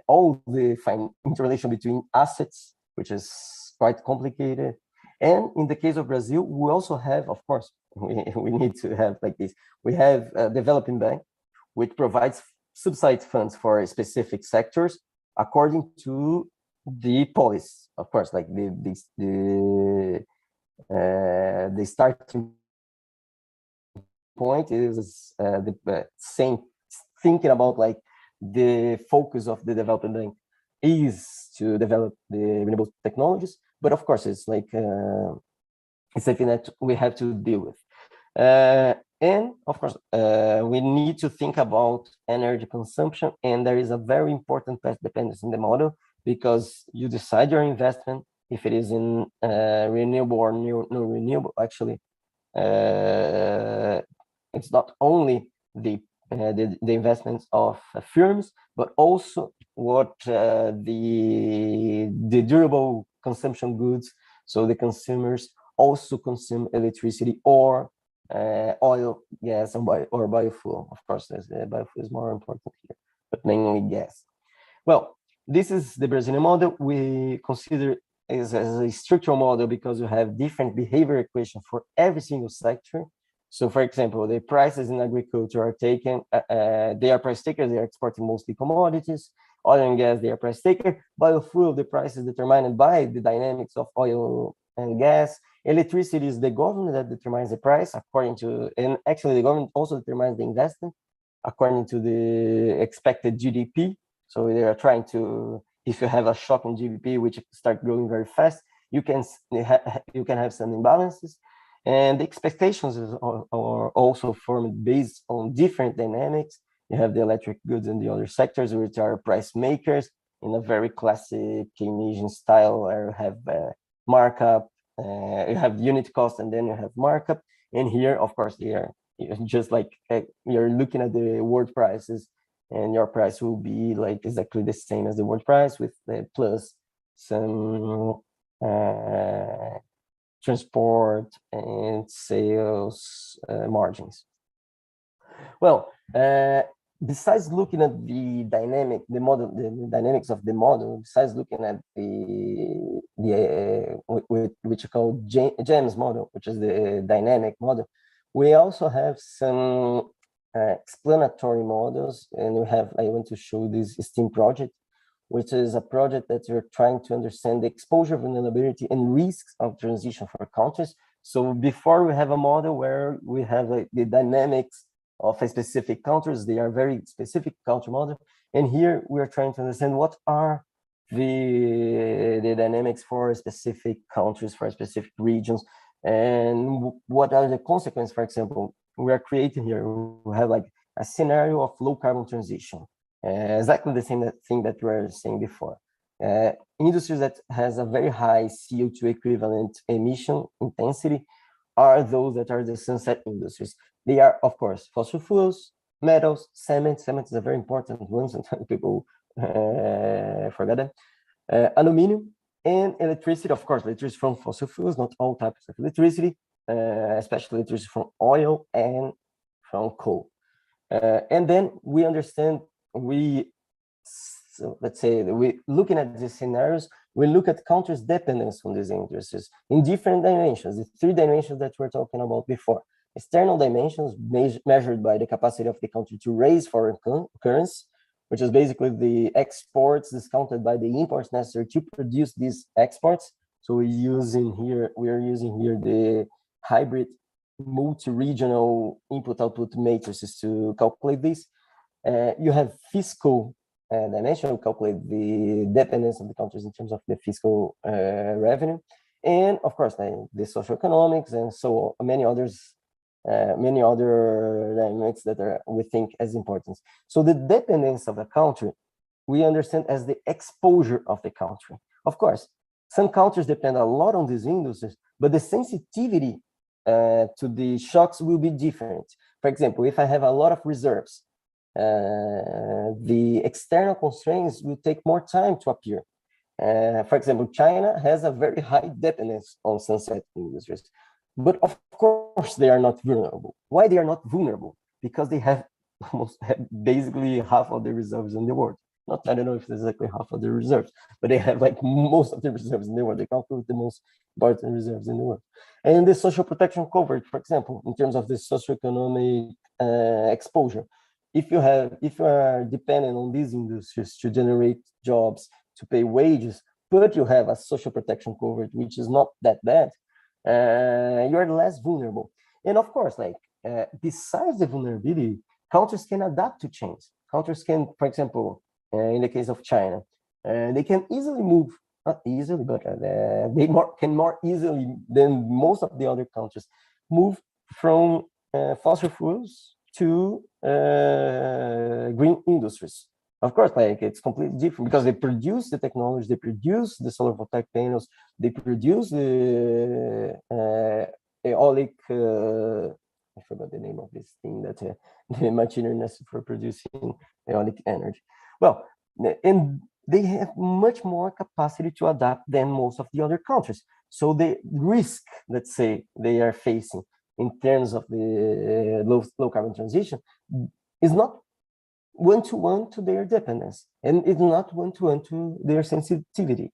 all the interrelation between assets, which is quite complicated. And in the case of Brazil, we also have, of course, we need to have like this. We have a developing bank, which provides subsidized funds for specific sectors according to the policy. Of course, like the starting point is the same, thinking about like the focus of the development bank is to develop the renewable technologies, but of course it's like it's something that we have to deal with. And of course, we need to think about energy consumption, and there is a very important path dependence in the model, because you decide your investment if it is in renewable or no renewable. Actually, it's not only the investments of firms, but also what the durable consumption goods. So the consumers also consume electricity or oil, gas, and or biofuel. Of course, the biofuel is more important here, but mainly gas. Well, this is the Brazilian model. We consider as a structural model because you have different behavior equations for every single sector. So, for example, the prices in agriculture are taken, they are price takers, they are exporting mostly commodities. Oil and gas, they are price taker. Biofuel, the price is determined by the dynamics of oil and gas. Electricity is the government that determines the price according to, and actually the government also determines the investment according to the expected GDP. So they are trying to, if you have a shock in GDP, which start growing very fast, you can have some imbalances. And the expectations are also formed based on different dynamics. You have the electric goods and the other sectors, which are price makers in a very classic Keynesian style, where you have markup, you have unit cost, and then you have markup. And here, of course, you're just like you're looking at the world prices, and your price will be like exactly the same as the world price, with the plus some transport and sales margins. Well, besides looking at the dynamics of the model, besides looking at which we call Agence model, which is the dynamic model, we also have some explanatory models, and I want to show this STEAM project, which is a project that you're trying to understand the exposure, vulnerability, and risks of transition for countries. So before we have a model where we have like the dynamics of a specific countries, they are very specific country model. And here we're trying to understand what are the dynamics for specific countries, for specific regions, and what are the consequences. For example, we are creating here, we have like a scenario of low carbon transition. Exactly the same thing that we were saying before. Industries that has a very high CO2 equivalent emission intensity are those that are the sunset industries. They are, of course, fossil fuels, metals, cement. Cement is a very important one. Sometimes people forget them. Aluminum and electricity. Of course, electricity from fossil fuels, not all types of electricity, especially electricity from oil and from coal. And then we understand, so let's say we looking at these scenarios, we look at countries' dependence on these industries in different dimensions, the three dimensions that we're talking about before. External dimensions measured by the capacity of the country to raise foreign currency, which is basically the exports discounted by the imports necessary to produce these exports. So we are using here the hybrid multi-regional input-output matrices to calculate this. You have fiscal dimension, calculate the dependence of the countries in terms of the fiscal revenue. and of course, the socioeconomics and so many others, many other dynamics that we think as important. So the dependence of a country, we understand as the exposure of the country. Of course, some countries depend a lot on these industries, but the sensitivity to the shocks will be different. For example, if I have a lot of reserves, the external constraints will take more time to appear. For example, China has a very high dependence on sunset industries, but of course they are not vulnerable. Why they are not vulnerable? Because they have basically half of the reserves in the world. I don't know if it's exactly half of the reserves, but they have like most of the reserves in the world. They calculate the most important reserves in the world. And the social protection coverage, for example, in terms of the socioeconomic exposure, if you are dependent on these industries to generate jobs, to pay wages, but you have a social protection coverage which is not that bad, you are less vulnerable. And of course, besides the vulnerability, countries can adapt to change. Countries can, for example, in the case of China, they can easily move, not easily, but they can more easily than most of the other countries move from fossil fuels to green industries. Of course, it's completely different because they produce the technology, they produce the solar voltaic panels, they produce the aeolic, I forgot the name of this thing that the machinery necessary for producing aeolic energy. Well, and they have much more capacity to adapt than most of the other countries. So the risk, let's say, they are facing in terms of the low carbon transition is not one-to-one to their dependence, and it's not one-to-one to their sensitivity.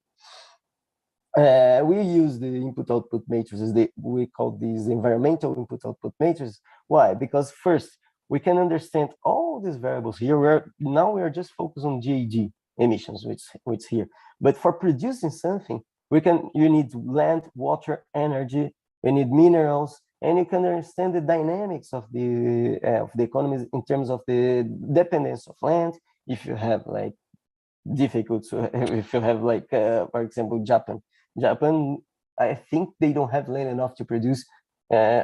We use the input-output matrices. We call these environmental input-output matrices. Why? Because first, we can understand all these variables here. Now we are just focused on GHG emissions, which here. But for producing something, you need land, water, energy, you need minerals, and you can understand the dynamics of the economies in terms of the dependence of land. If you have if you have for example, Japan, I think they don't have land enough to produce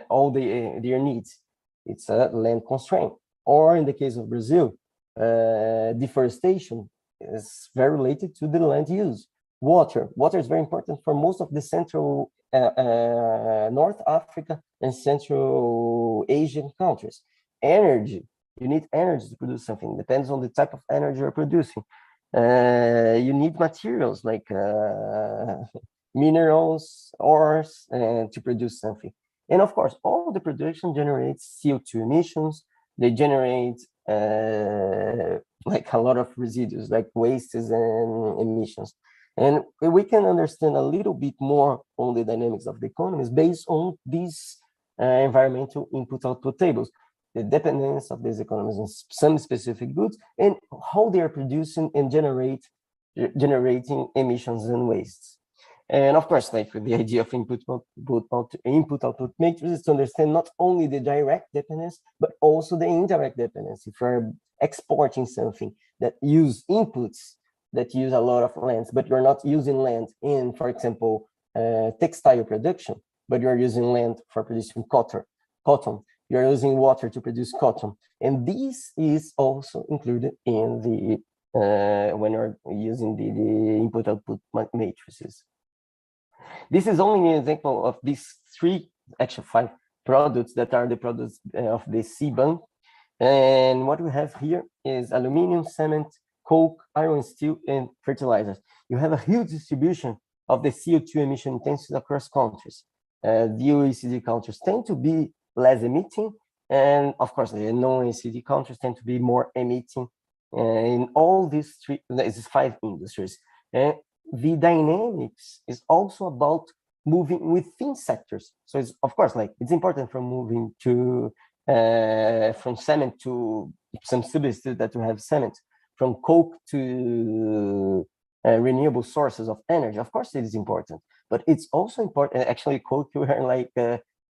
all their needs. It's a land constraint. Or in the case of Brazil, deforestation is very related to the land use. Water is very important for most of the Central North Africa and Central Asian countries. Energy, you need energy to produce something. It depends on the type of energy you're producing. You need materials like minerals, ores, to produce something. And of course, all the production generates CO2 emissions. They generate a lot of residues, like wastes and emissions. And we can understand a little bit more on the dynamics of the economies based on these environmental input-output tables, the dependence of these economies on some specific goods, and how they are producing and generating emissions and wastes. And of course, the idea of input-output matrix is to understand not only the direct dependence, but also the indirect dependence. If you're exporting something that use inputs that use a lot of lands, but you're not using land in, for example, textile production, but you're using land for producing cotton. You're using water to produce cotton. And this is also included in the, when you're using the input-output matrices. This is only an example of these actually 5 products that are the products of the CBAN. And what we have here is aluminum, cement, coke, iron, steel, and fertilizers. You have a huge distribution of the CO2 emission intensity across countries. The OECD countries tend to be less emitting, and of course, the non-OECD countries tend to be more emitting in all these 5 industries. And the dynamics is also about moving within sectors. So it's, of course, it's important from moving to from cement to some substitutes that we have cement, from coke to renewable sources of energy. Of course, it is important, but it's also important. Actually, coke,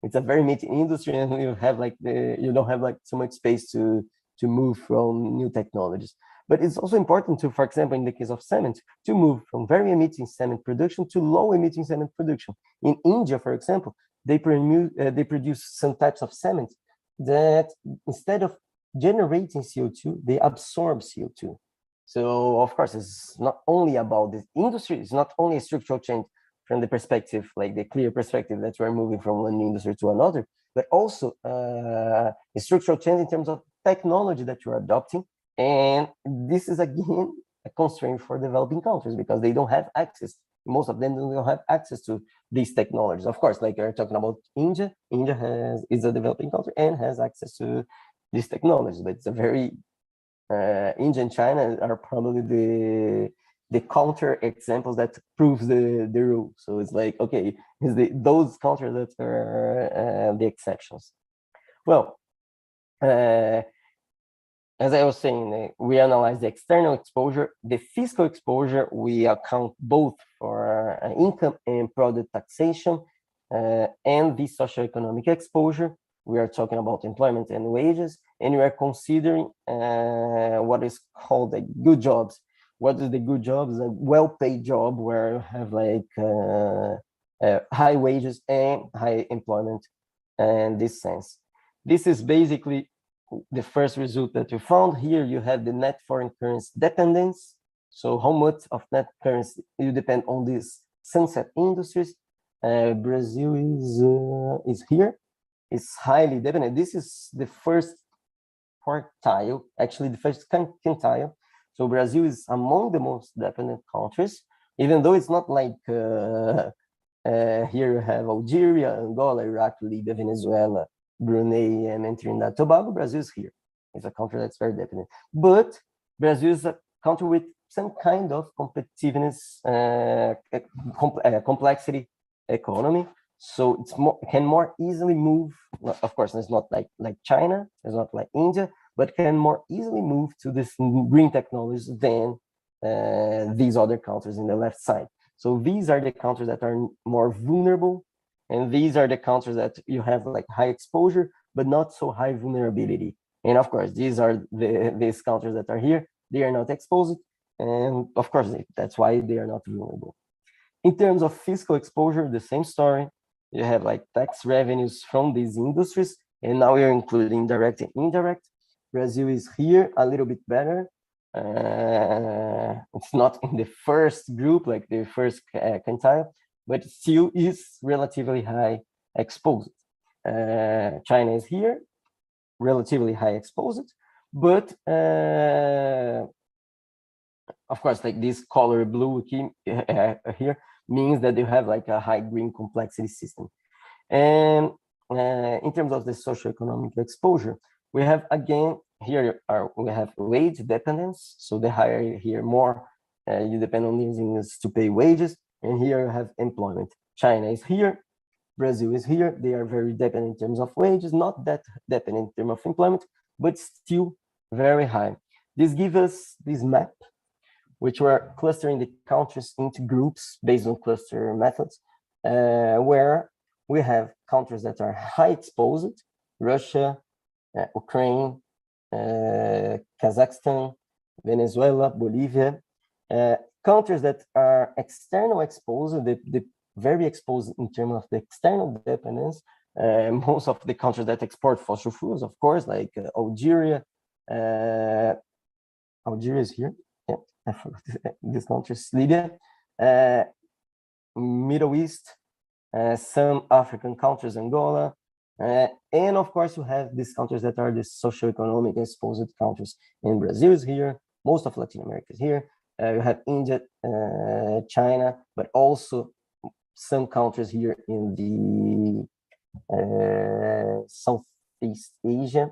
it's a very meaty industry, and you have you don't have so much space to move from new technologies. But it's also important to, for example, in the case of cement, to move from very emitting cement production to low emitting cement production. In India, for example, they produce some types of cement that instead of generating CO2, they absorb CO2. So of course, it's not only about the industry, it's not only a structural change from the perspective, like the clear perspective that we're moving from one industry to another, but also a structural change in terms of technology that you're adopting. And this is again a constraint for developing countries because they don't have access. Most of them don't have access to these technologies. Of course, like you're talking about India. India is a developing country and has access to these technologies, but it's a very India and China are probably the counter examples that proves the rule. So it's like, okay, it's those countries that are the exceptions. Well, as I was saying, we analyze the external exposure, the fiscal exposure. We account both for income and product taxation, and the socioeconomic exposure. We are talking about employment and wages, and we are considering what is called the good jobs. What is the good jobs? A well-paid job where you have like high wages and high employment in this sense. This is basically the first result that you found. Here you have the net foreign currency dependence. So how much of net currency you depend on these sunset industries. Brazil is here. It's highly dependent. This is the first quartile, actually the first quintile. So Brazil is among the most dependent countries, even though it's not like here you have Algeria, Angola, Iraq, Libya, Venezuela, Brunei, and Trinidad and Tobago. Brazil is here. It's a country that's very dependent. But Brazil is a country with some kind of competitiveness, complexity economy. So it's can more easily move. Of course, it's not like China, it's not like India, but can more easily move to this green technologies than these other countries in the left side. So these are the countries that are more vulnerable, and these are the countries that you have like high exposure, but not so high vulnerability. And of course, these are these countries that are here, they are not exposed, and of course, that's why they are not vulnerable. In terms of fiscal exposure, the same story. You have like tax revenues from these industries, and now we're including direct and indirect. Brazil is here a little bit better. It's not in the first group, like the first quintile, but still is relatively high exposed. China is here, relatively high exposed, but of course, like this color blue here means that you have like a high green complexity system. And in terms of the socioeconomic exposure, we have again here we have wage dependence. So the higher here, more you depend on these things to pay wages, and here you have employment. China is here, Brazil is here. They are very dependent in terms of wages, not that dependent in terms of employment, but still very high. This gives us this map, which we're clustering the countries into groups based on cluster methods, where we have countries that are high exposed: Russia, Ukraine, Kazakhstan, Venezuela, Bolivia. Countries that are external exposed, the very exposed in terms of the external dependence. Most of the countries that export fossil fuels, of course, like Algeria. Algeria is here. Yeah, I forgot this country is Libya. Middle East, some African countries, Angola. And of course, you have these countries that are the socioeconomic exposed countries. And Brazil is here, most of Latin America is here. You have India, China, but also some countries here in the Southeast Asia.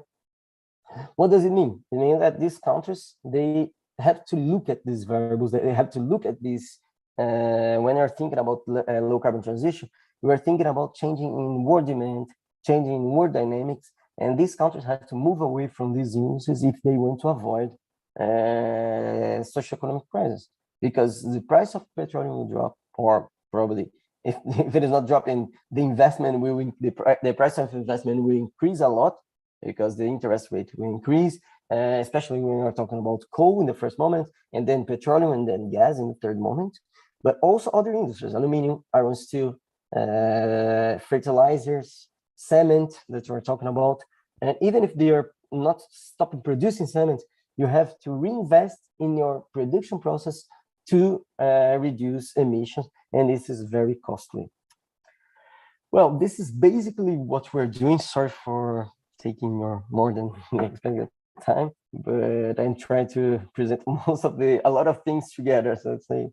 What does it mean? It means that these countries, they have to look at these variables, they have to look at these, when you're thinking about low carbon transition, we are thinking about changing in world demand, changing in world dynamics, and these countries have to move away from these uses if they want to avoid socioeconomic crisis, because the price of petroleum will drop, or probably if it is not dropping, the investment will, the price of investment will increase a lot because the interest rate will increase. especially when we're talking about coal in the first moment, and then petroleum, and then gas in the third moment, but also other industries, aluminum, iron, steel, fertilizers, cement that we're talking about. And even if they are not stopping producing cement, you have to reinvest in your production process to reduce emissions, and this is very costly. Well, this is basically what we're doing. Sorry for taking more than expected time, but I'm trying to present a lot of things together, so let's say.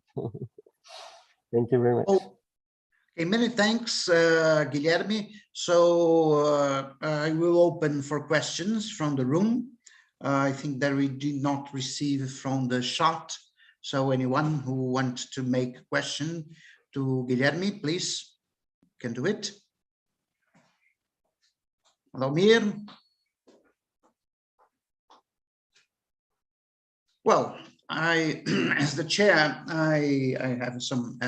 Thank you very much. Okay, many thanks, Guilherme. So I will open for questions from the room. I think that we did not receive from the chat. So anyone who wants to make a question to Guilherme, please, can do it. Vladimir. Well, as the chair, I have some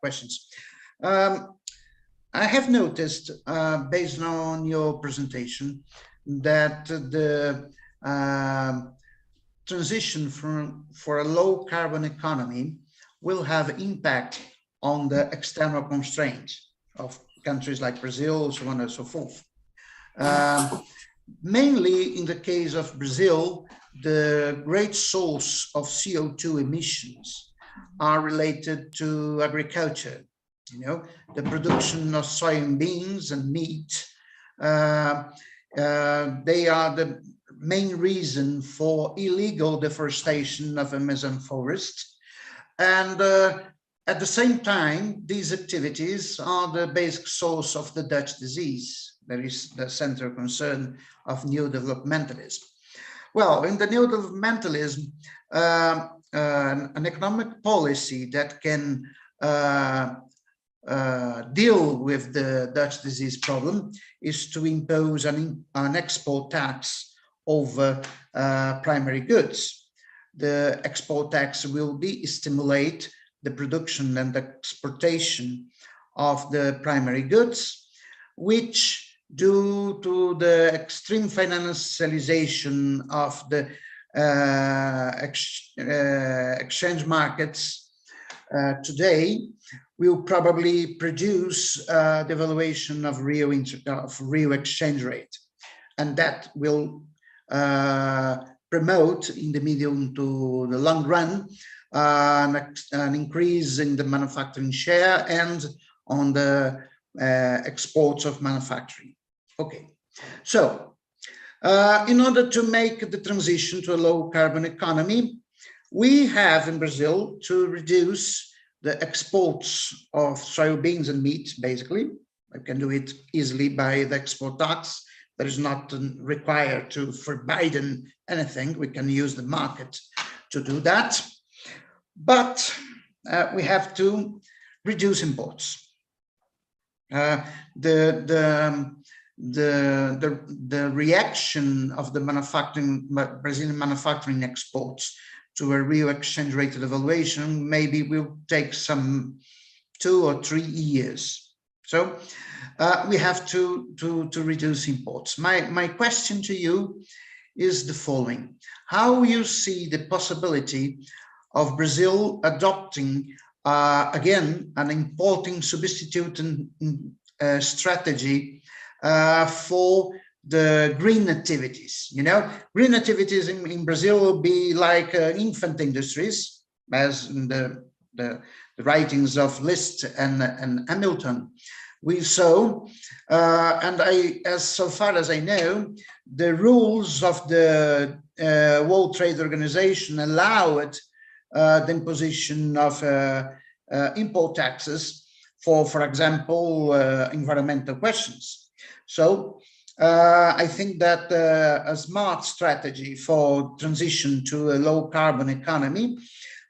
questions. I have noticed, based on your presentation, that the transition for a low carbon economy will have impact on the external constraints of countries like Brazil, so on and so forth. Mainly in the case of Brazil, the great source of CO2 emissions are related to agriculture. You know, the production of soybeans and meat, they are the main reason for illegal deforestation of Amazon forest. And at the same time, these activities are the basic source of the Dutch disease. That is the central concern of neodevelopmentalism. Well, in the neodevelopmentalism, an economic policy that can deal with the Dutch disease problem is to impose an export tax over primary goods. The export tax will stimulate the production and exportation of the primary goods, which, due to the extreme financialization of the exchange markets today, will probably produce devaluation of real exchange rate, and that will promote in the medium to the long run an increase in the manufacturing share and on the exports of manufacturing. Okay, so in order to make the transition to a low carbon economy, we have in Brazil to reduce the exports of soybeans and meat, basically. I can do it easily by the export tax. That is not required to forbidden anything. We can use the market to do that. But we have to reduce imports. The reaction of the Brazilian manufacturing exports to a real exchange rate devaluation maybe will take some 2 or 3 years. So we have to reduce imports. My question to you is the following: how you see the possibility of Brazil adopting again an importing substituting strategy for the green activities? You know, green activities in Brazil will be like infant industries, as in the writings of Liszt and Hamilton. We saw, and as so far as I know, the rules of the World Trade Organization allowed the imposition of import taxes for example, environmental questions. So I think that a smart strategy for transition to a low carbon economy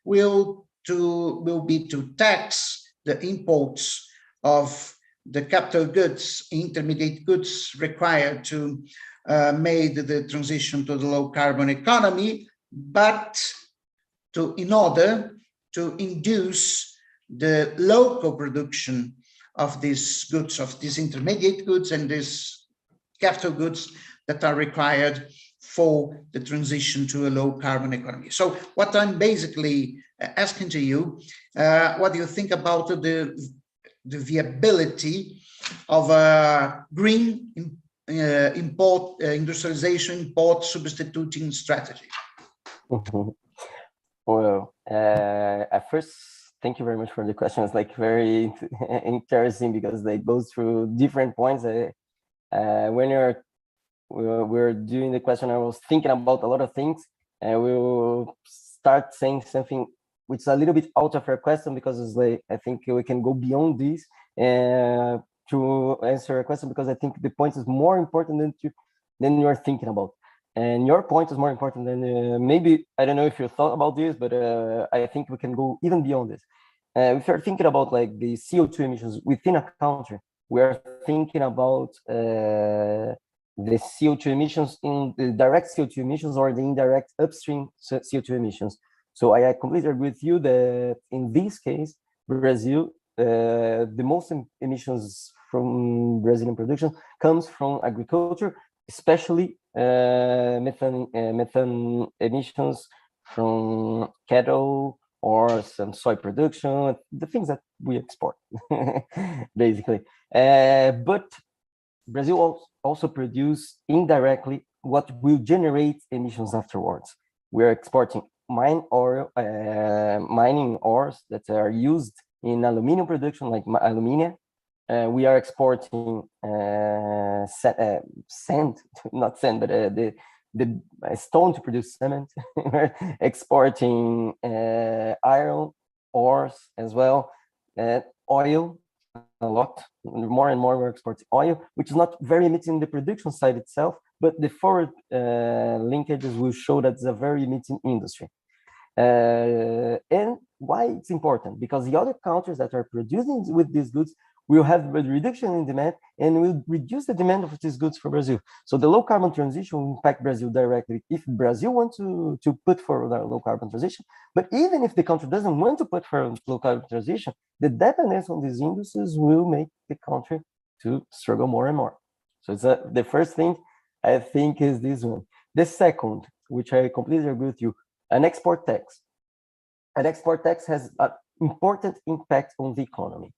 will be to tax the imports of the capital goods, intermediate goods required to make the transition to the low carbon economy, but in order to induce the local production of these goods, of these intermediate goods and these capital goods that are required for the transition to a low carbon economy. So what I'm basically asking to you, what do you think about the viability of a green industrialization import substituting strategy? Well, at first, thank you very much for the question. It's like very interesting because they go through different points. When we're doing the question, I was thinking about a lot of things, and we'll start saying something which is a little bit out of your question, because it's like, I think we can go beyond this to answer a question, because I think the point is more important than you're thinking about. And your point is more important than maybe, I don't know if you thought about this, but I think we can go even beyond this. If you're thinking about like the CO2 emissions within a country, we are thinking about the CO2 emissions in the direct CO2 emissions or the indirect upstream CO2 emissions. So I completely agree with you that in this case, Brazil, the most emissions from Brazilian production comes from agriculture, especially methane emissions from cattle or some soy production, the things that we export, basically. But Brazil also produce indirectly what will generate emissions afterwards. We're exporting mining ores that are used in aluminum production, like alumina. We are exporting sand, not sand, but the stone to produce cement. We're exporting iron ores as well, oil. A lot more and more we're exporting oil, which is not very emitting the production side itself, but the forward linkages will show that it's a very emitting industry. And why it's important? Because the other countries that are producing with these goods will have a reduction in demand and will reduce the demand of these goods for Brazil. So the low carbon transition will impact Brazil directly if Brazil wants to put forward a low carbon transition. But even if the country doesn't want to put forward low carbon transition, the dependence on these industries will make the country to struggle more and more. So it's the first thing I think is this one. The second, which I completely agree with you, an export tax. An export tax has an important impact on the economy.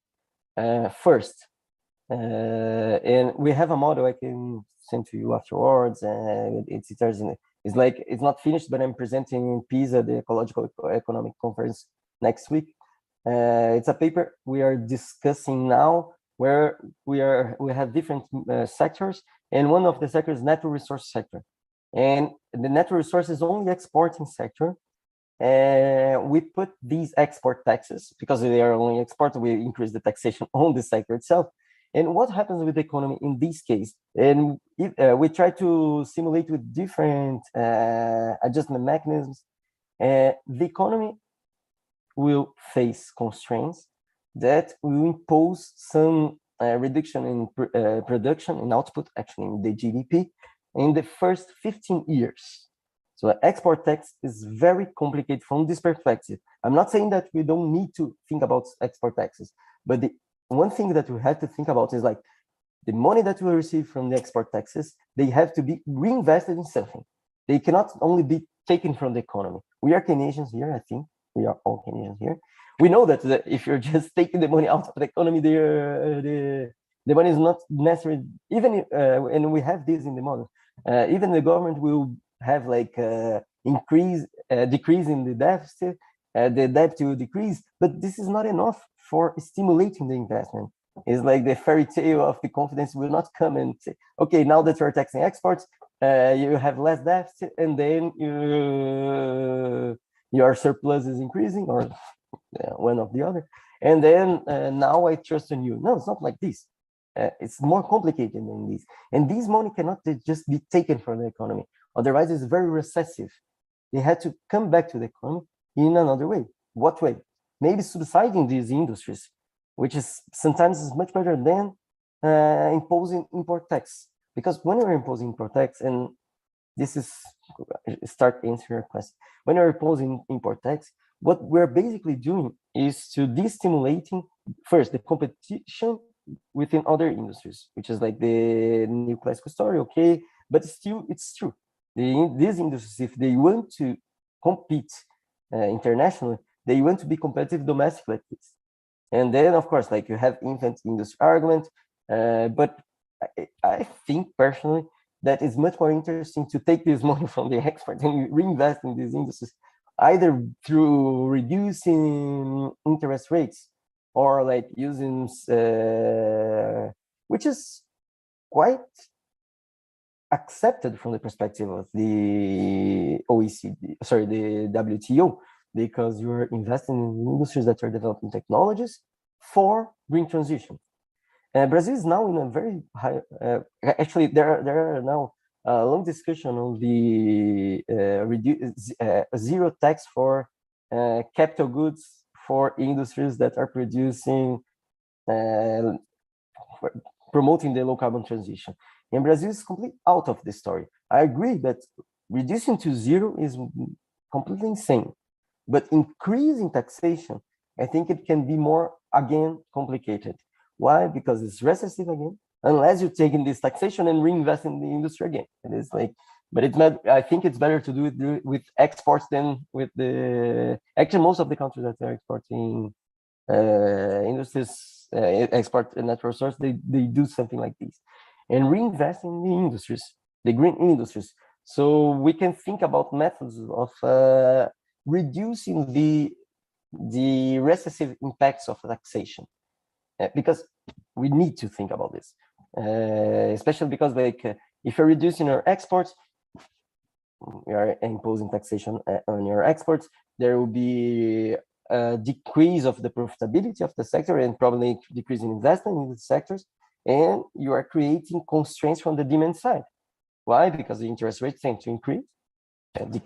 First, and we have a model I can send to you afterwards. It's like, it's not finished, but I'm presenting in PISA, the Ecological Economic Conference next week. It's a paper we are discussing now, where we have different sectors, and one of the sectors is natural resource sector. And the natural resource is only exporting sector. We put these export taxes because they are only export. We increase the taxation on the sector itself. And what happens with the economy in this case? And we try to simulate with different adjustment mechanisms. The economy will face constraints that will impose some reduction in production and output, actually in the GDP, in the first 15 years. So export tax is very complicated from this perspective. I'm not saying that we don't need to think about export taxes, but the one thing that we have to think about is like the money that we receive from the export taxes, they have to be reinvested in something. They cannot only be taken from the economy. We are Canadians here, I think. We are all Canadians here. We know that if you're just taking the money out of the economy, the money is not necessarily, even if, and we have this in the model, even the government will have like decrease in the deficit, the debt will decrease, but this is not enough for stimulating the investment. It's like the fairy tale of the confidence will not come and say, okay, now that you're taxing exports, you have less deficit, and then your surplus is increasing, or one of the other. And then now I trust in you. No, it's not like this. It's more complicated than this. And this money cannot just be taken from the economy. Otherwise, it's very recessive. They had to come back to the economy in another way. What way? Maybe subsidizing these industries, which is sometimes is much better than imposing import tax. Because when you're imposing import tax, and this is start answering your question, when you're imposing import tax, what we're basically doing is to destimulating first the competition within other industries, which is like the new classical story, okay, but still it's true. these industries, if they want to compete internationally, they want to be competitive domestically at least. And then, of course, like you have infant industry argument, but I think personally that it's much more interesting to take this money from the export and reinvest in these industries, either through reducing interest rates or like using, which is quite accepted from the perspective of the OECD, sorry, the WTO, because you're investing in industries that are developing technologies for green transition. Brazil is now in a very high, actually there are now a long discussion on the zero tax for capital goods for industries that are producing, promoting the low carbon transition. And Brazil is completely out of this story. I agree that reducing to zero is completely insane, but increasing taxation, I think it can be more, again, complicated. Why? Because it's recessive again, unless you're taking this taxation and reinvest in the industry again. It is like, but it's not, I think it's better to do it with exports than with the, actually most of the countries that are exporting industries, export natural resources, they do something like this. And reinvest in the industries, the green industries. So we can think about methods of reducing the recessive impacts of taxation, because we need to think about this, especially because like if you're reducing your exports, you are imposing taxation on your exports, there will be a decrease of the profitability of the sector and probably decrease in investment in the sectors. And you are creating constraints from the demand side. Why? Because the interest rates tend to increase,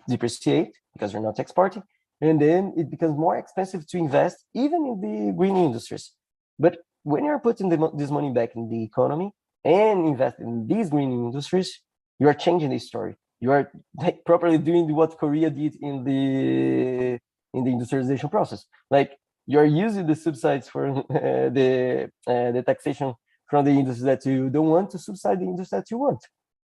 depreciate, because you're not exporting. And then it becomes more expensive to invest even in the green industries. But when you're putting this money back in the economy and invest in these green industries, you are changing the story. You are like properly doing what Korea did in the industrialization process. Like you're using the subsidies for the taxation from the industry that you don't want to subsidize the industry that you want.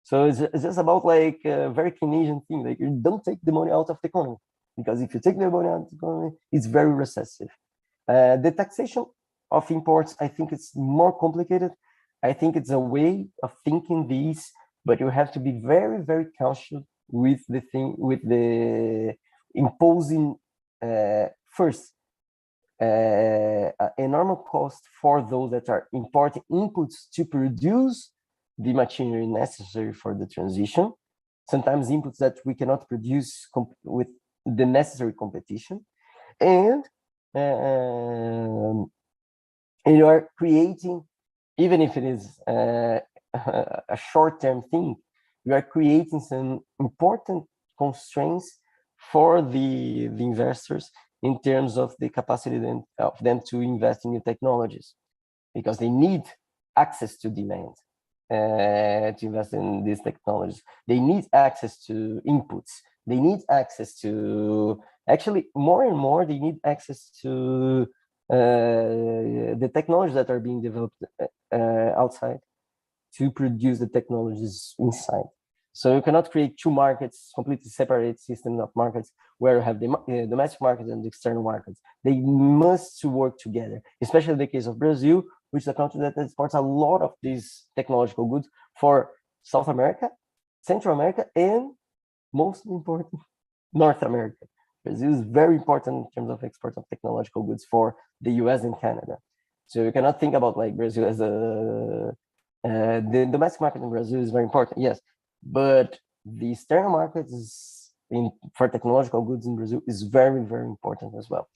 So it's just about like a very Keynesian thing. Like you don't take the money out of the economy, because if you take the money out of the economy, it's very recessive. The taxation of imports, I think it's more complicated. I think it's a way of thinking these, but you have to be very, very cautious with the thing, with the imposing first enormous cost for those that are importing inputs to produce the machinery necessary for the transition. Sometimes inputs that we cannot produce with the necessary competition. And you are creating, even if it is a short-term thing, you are creating some important constraints for the investors in terms of the capacity of them to invest in new technologies, because they need access to demand to invest in these technologies. They need access to inputs. They need access to, actually more and more, they need access to the technologies that are being developed outside to produce the technologies inside. So you cannot create two markets, completely separate systems of markets where you have the domestic markets and the external markets. They must work together, especially in the case of Brazil, which is a country that exports a lot of these technological goods for South America, Central America, and most important, North America. Brazil is very important in terms of export of technological goods for the US and Canada. So you cannot think about like Brazil as the domestic market in Brazil is very important, yes, but the external market is for technological goods in Brazil is very, very important as well.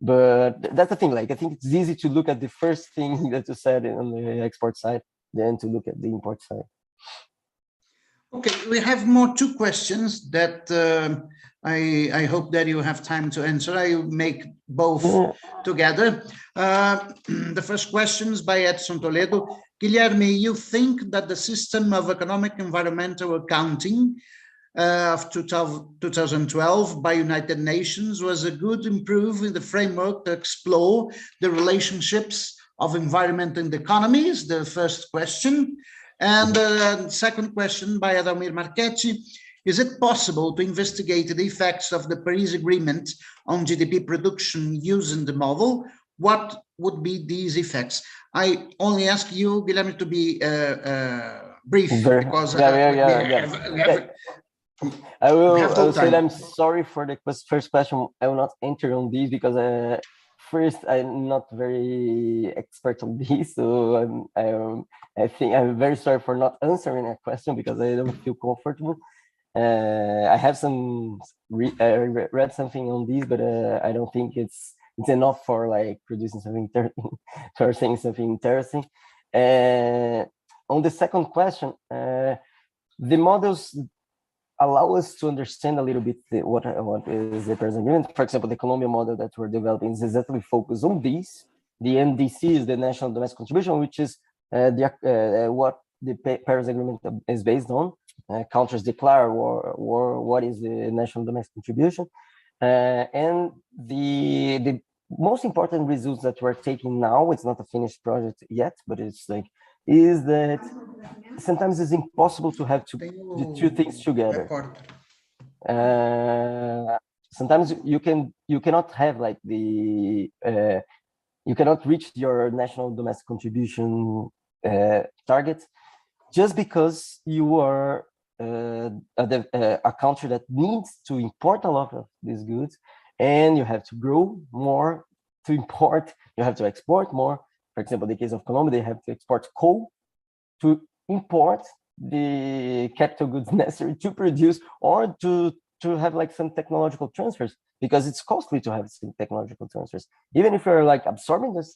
But that's the thing, like I think it's easy to look at the first thing that you said on the export side than to look at the import side. Okay, we have more two questions that I hope that you have time to answer. I will make both together. The first question is by Edson Toledo. Guilherme, you think that the system of economic environmental accounting of 2012 by United Nations was a good improve in the framework to explore the relationships of environment and economy is the first question. And second question by Adalmir Marchetti. Is it possible to investigate the effects of the Paris Agreement on GDP production using the model? What would be these effects? I only ask you, Guilherme, to be brief, because I will say that I'm sorry for the first question. I will not enter on this because first, I'm not very expert on this, so I think I'm very sorry for not answering a question because I don't feel comfortable. I have read something on this, but I don't think it's enough for like producing something for saying something interesting. On the second question, the models allow us to understand a little bit what is the Paris Agreement. For example, the Colombia model that we're developing is exactly focused on this. The NDC is the National Domestic Contribution, which is what the Paris Agreement is based on. Countries declare what is the National Domestic Contribution. And the most important results that we're taking now, it's not a finished project yet, but it's like, is that sometimes it's impossible to have the two things together. Sometimes you cannot have like you cannot reach your national domestic contribution target just because you are a country that needs to import a lot of these goods, and you have to grow more to import. You have to export more. For example, in the case of Colombia, they have to export coal to import the capital goods necessary to produce, or to have like some technological transfers, because it's costly to have some technological transfers. Even if you're like absorbing those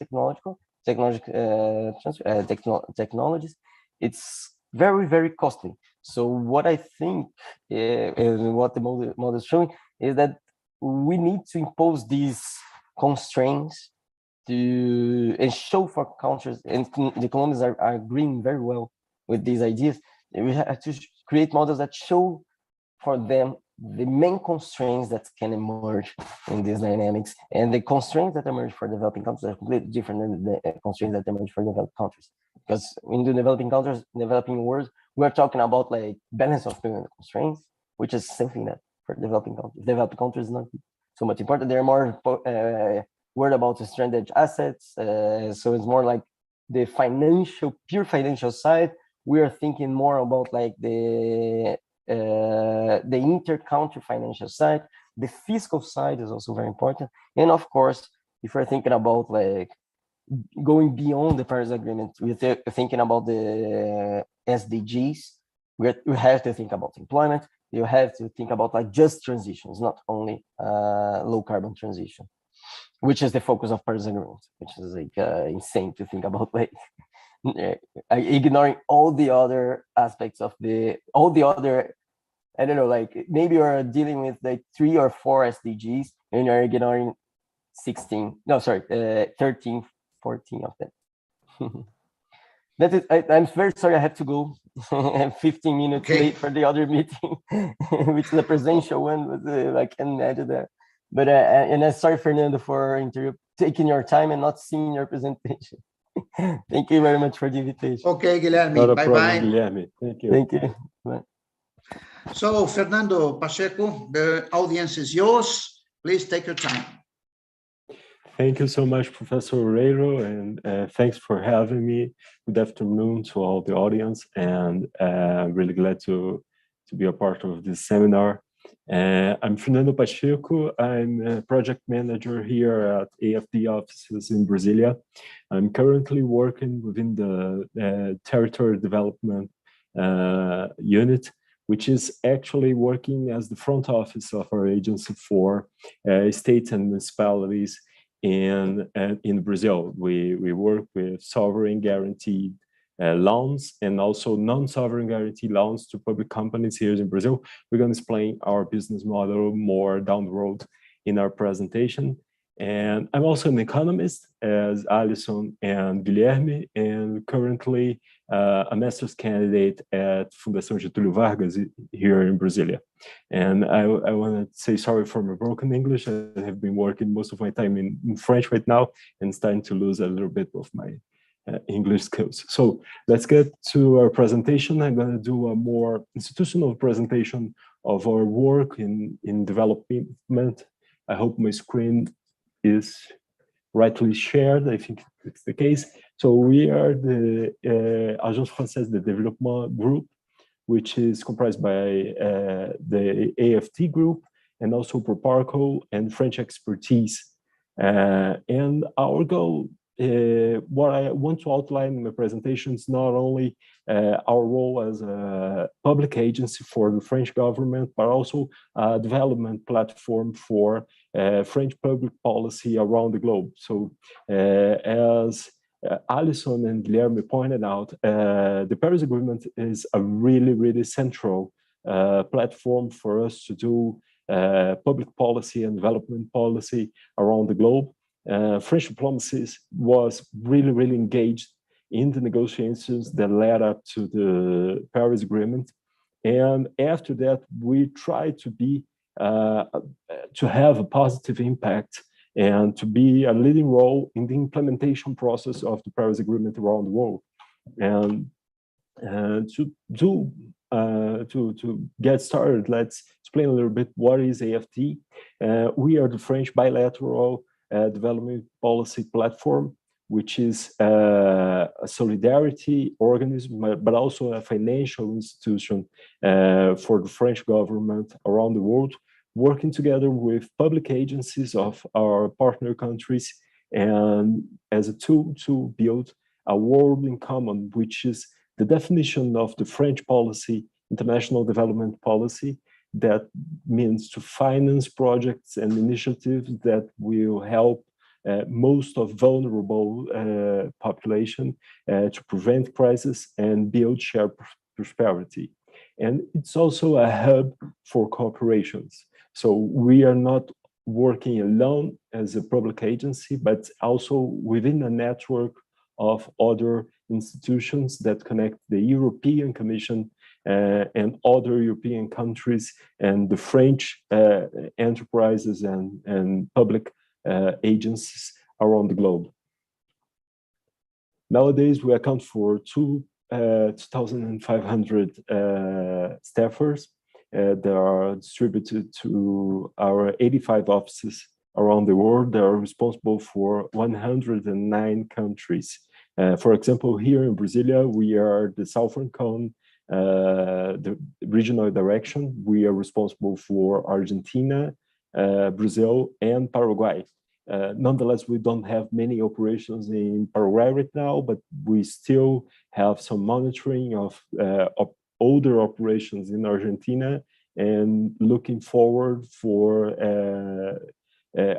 technologies, it's very, very costly. So what I think, and what the model is showing, is that we need to impose these constraints and show for countries, and the Colombians are agreeing very well with these ideas. We have to create models that show for them the main constraints that can emerge in these dynamics, and the constraints that emerge for developing countries are completely different than the constraints that emerge for developed countries. Because in the developing countries, developing world, we're talking about like balance of payment constraints, which is something that for developing countries is not so much important. They're more worried about the stranded assets. So it's more like the pure financial side. We are thinking more about like the inter-country financial side. The fiscal side is also very important. And of course, if we're thinking about like going beyond the Paris Agreement, we're thinking about the SDGs. We have to think about employment. You have to think about like just transitions, not only low carbon transition, which is the focus of Paris Agreement, which is like insane to think about, like ignoring all the other aspects of all the other, I don't know, like maybe you're dealing with like 3 or 4 SDGs and you're ignoring 13, 14 of them. That is, I'm very sorry, I have to go. I'm 15 minutes late for the other meeting, which is a presidential one, but I can imagine that. But and I'm sorry, Fernando, for taking your time and not seeing your presentation. Thank you very much for the invitation. Okay, Guilherme. Bye-bye. Guilherme. Thank you. Thank you. Bye. So, Fernando Pacheco, the audience is yours. Please take your time. Thank you so much, Professor Oreiro, and thanks for having me. Good afternoon to all the audience, and I'm really glad to be a part of this seminar. I'm Fernando Pacheco. I'm a project manager here at AFD offices in Brasilia. I'm currently working within the Territory Development unit, which is actually working as the front office of our agency for states and municipalities in Brazil. We work with sovereign guaranteed loans and also non-sovereign guaranteed loans to public companies here in Brazil. We're going to explain our business model more down the road in our presentation. And I'm also an economist, as Alison and Guilherme, and currently a master's candidate at Fundação Getúlio Vargas here in Brasilia. And I want to say sorry for my broken English. I have been working most of my time in French right now and starting to lose a little bit of my English skills. So let's get to our presentation. I'm going to do a more institutional presentation of our work in development. I hope my screen is rightly shared. I think it's the case. So we are the Agence Française de Développement group, which is comprised by the AFT group and also Proparco and French expertise. And our goal, what I want to outline in my presentation is not only our role as a public agency for the French government, but also a development platform for French public policy around the globe. So as Alison and Guilherme pointed out, the Paris Agreement is a really, really central platform for us to do public policy and development policy around the globe. French diplomacy was really, really engaged in the negotiations that led up to the Paris Agreement. And after that, we tried to be to have a positive impact and to be a leading role in the implementation process of the Paris Agreement around the world. And to get started, let's explain a little bit what is AFT. We are the French bilateral development policy platform, which is a solidarity organism, but also a financial institution for the French government around the world, working together with public agencies of our partner countries and as a tool to build a world in common, which is the definition of the French policy, international development policy, that means to finance projects and initiatives that will help most of vulnerable population to prevent crisis and build shared prosperity. And it's also a hub for cooperations. So we are not working alone as a public agency, but also within a network of other institutions that connect the European Commission and other European countries and the French enterprises and public agencies around the globe. Nowadays, we account for 2,500 staffers that are distributed to our 85 offices around the world. They are responsible for 109 countries. For example, here in Brasilia, we are the Southern Cone, the regional direction. We are responsible for Argentina, Brazil, and Paraguay. Nonetheless, we don't have many operations in Paraguay right now, but we still have some monitoring of older operations in Argentina and looking forward for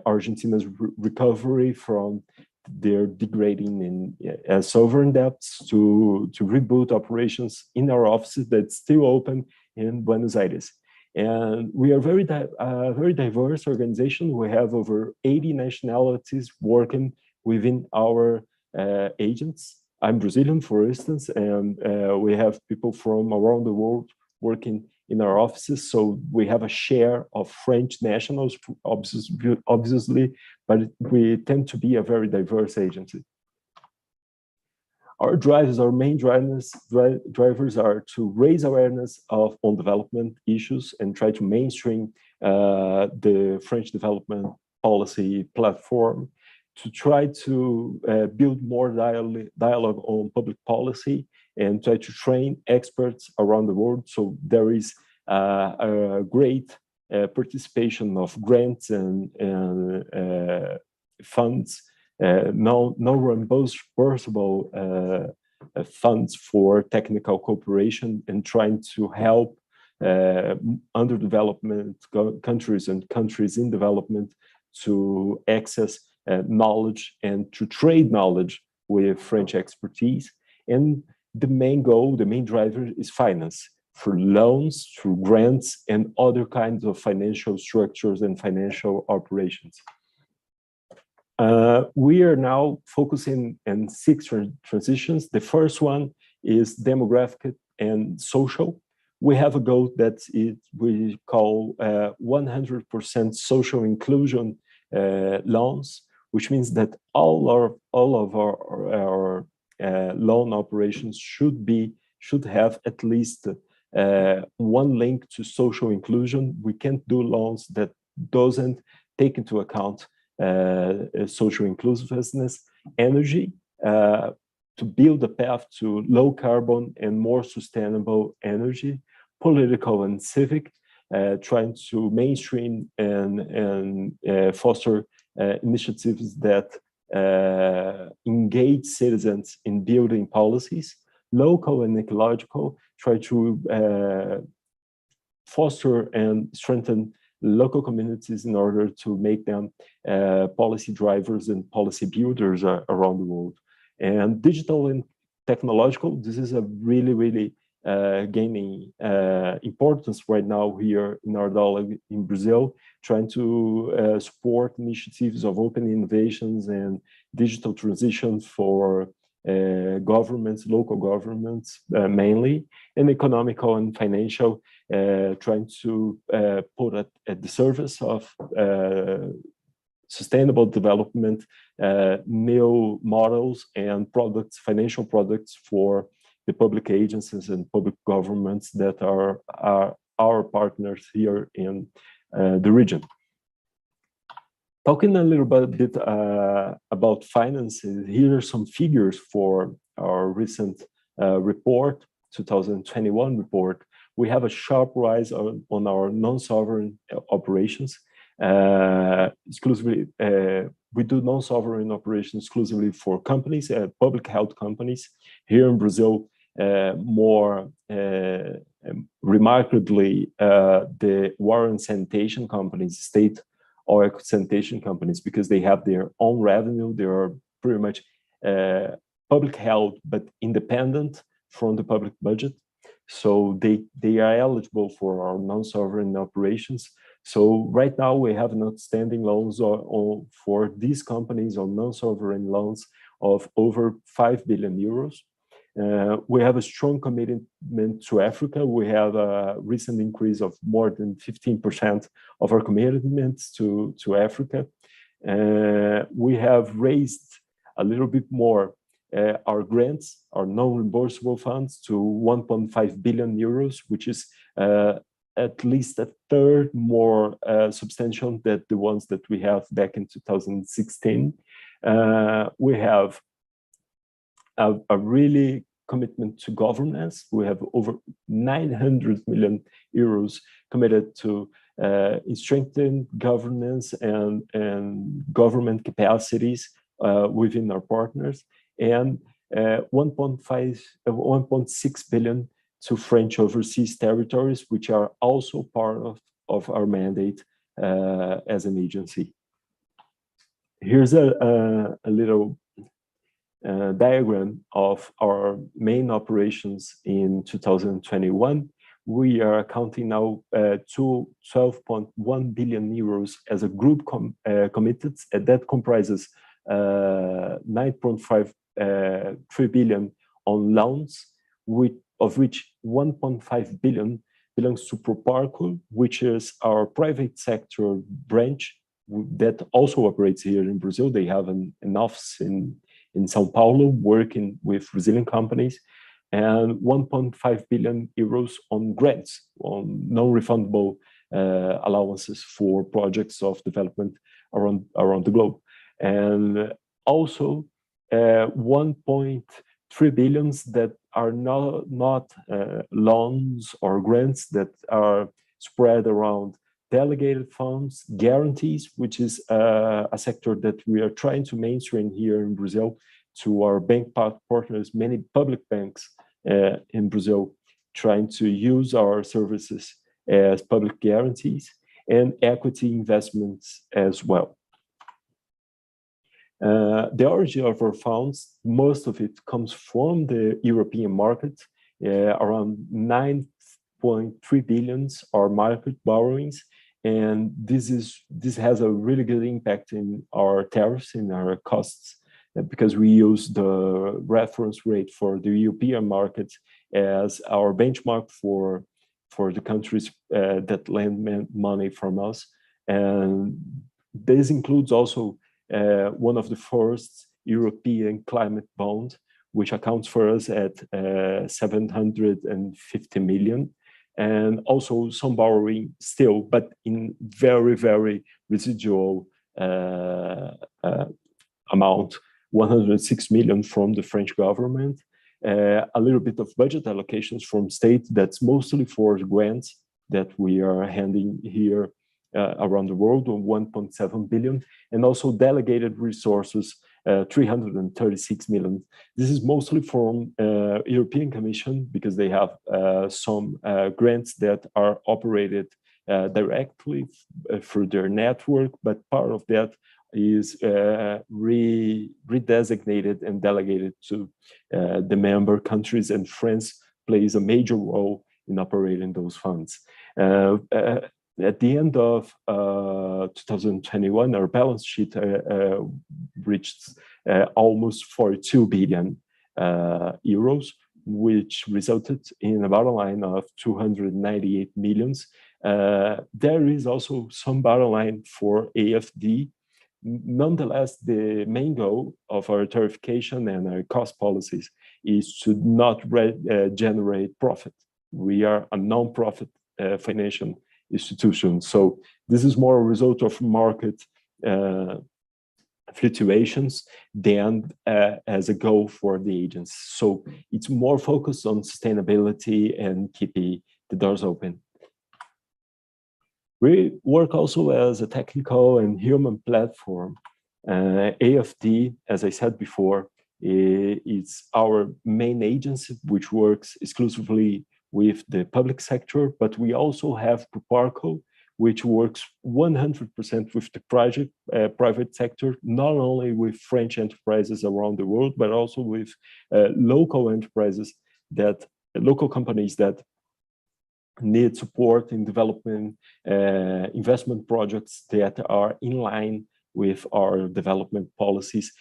Argentina's recovery from their degrading in sovereign debts to reboot operations in our offices that's still open in Buenos Aires. And we are a very diverse organization. We have over 80 nationalities working within our agents. I'm Brazilian, for instance, and we have people from around the world working in our offices. So we have a share of French nationals, obviously, but we tend to be a very diverse agency. Our main drivers are to raise awareness on development issues and try to mainstream the French development policy platform, to try to build more dialogue on public policy and try to train experts around the world. So there is a great participation of grants and funds, no reimbursable funds for technical cooperation and trying to help underdeveloped countries and countries in development to access knowledge and to trade knowledge with French expertise. And the main goal, the main driver is finance through loans, through grants, and other kinds of financial structures and financial operations. We are now focusing on 6 transitions. The first one is demographic and social. We have a goal that we call 100% social inclusion loans, which means that all of our loan operations should have at least one link to social inclusion. We can't do loans that doesn't take into account social inclusiveness, energy, to build a path to low carbon and more sustainable energy, political and civic, trying to mainstream and foster initiatives that engage citizens in building policies, local and ecological, try to foster and strengthen local communities in order to make them policy drivers and policy builders around the world. And digital and technological, this is a really gaining importance right now here in our dialogue in Brazil, trying to support initiatives of open innovations and digital transition for governments, local governments mainly, and economical and financial, trying to put at the service of sustainable development, new models and products, financial products for the public agencies and public governments that are our partners here in the region. Talking a little bit about finances, here are some figures for our recent report, 2021 report. We have a sharp rise on our non-sovereign operations. Exclusively, we do non-sovereign operations exclusively for companies, public health companies. Here in Brazil, more remarkably, the water and sanitation companies, state or sanitation companies, because they have their own revenue. They are pretty much public health, but independent from the public budget. So they are eligible for our non-sovereign operations. So right now we have an outstanding loans for these companies on non-sovereign loans of over 5 billion euros. We have a strong commitment to Africa. We have a recent increase of more than 15% of our commitments to Africa. We have raised a little bit more our grants, our non-reimbursable funds, to 1.5 billion euros, which is at least a third more substantial than the ones that we have back in 2016. We have a really commitment to governance. We have over 900 million euros committed to strengthen governance and government capacities within our partners, and 1.6 billion to French overseas territories, which are also part of our mandate as an agency. Here's a little diagram of our main operations in 2021. We are accounting now to 12.1 billion euros as a group committed, and that comprises 9.3 billion on loans, of which 1.5 billion belongs to Proparco, which is our private sector branch that also operates here in Brazil. They have an office in São Paulo working with Brazilian companies, and 1.5 billion euros on grants, on non-refundable allowances for projects of development around the globe. And also 1.3 billion that are not loans or grants, that are spread around delegated funds, guarantees, which is a sector that we are trying to mainstream here in Brazil to our bank partners, many public banks in Brazil, trying to use our services as public guarantees, and equity investments as well. The origin of our funds, most of it comes from the European market. Around 9.3 billion are market borrowings, and this has a really good impact in our tariffs, in our costs, because we use the reference rate for the European market as our benchmark for the countries that lend money from us. And this includes also one of the first European climate bonds, which accounts for us at 750 million. And also some borrowing still, but in very, very residual amount, 106 million from the French government, a little bit of budget allocations from state that's mostly for grants that we are handing here around the world, on 1.7 billion, and also delegated resources, 336 million. This is mostly from European Commission, because they have some grants that are operated directly through their network, but part of that is redesignated and delegated to the member countries, and France plays a major role in operating those funds. At the end of 2021, our balance sheet reached almost 42 billion euros, which resulted in a bottom line of 298 millions. There is also some bottom line for AFD. Nonetheless, the main goal of our tariffication and our cost policies is to not generate profit. We are a non-profit financial institution. So this is more a result of market fluctuations than as a goal for the agents. So it's more focused on sustainability and keeping the doors open. We work also as a technical and human platform. AFD, as I said before, is our main agency, which works exclusively with the public sector, but we also have Proparco, which works 100% with the private sector, not only with French enterprises around the world, but also with local enterprises, local companies that need support in development investment projects that are in line with our development policies,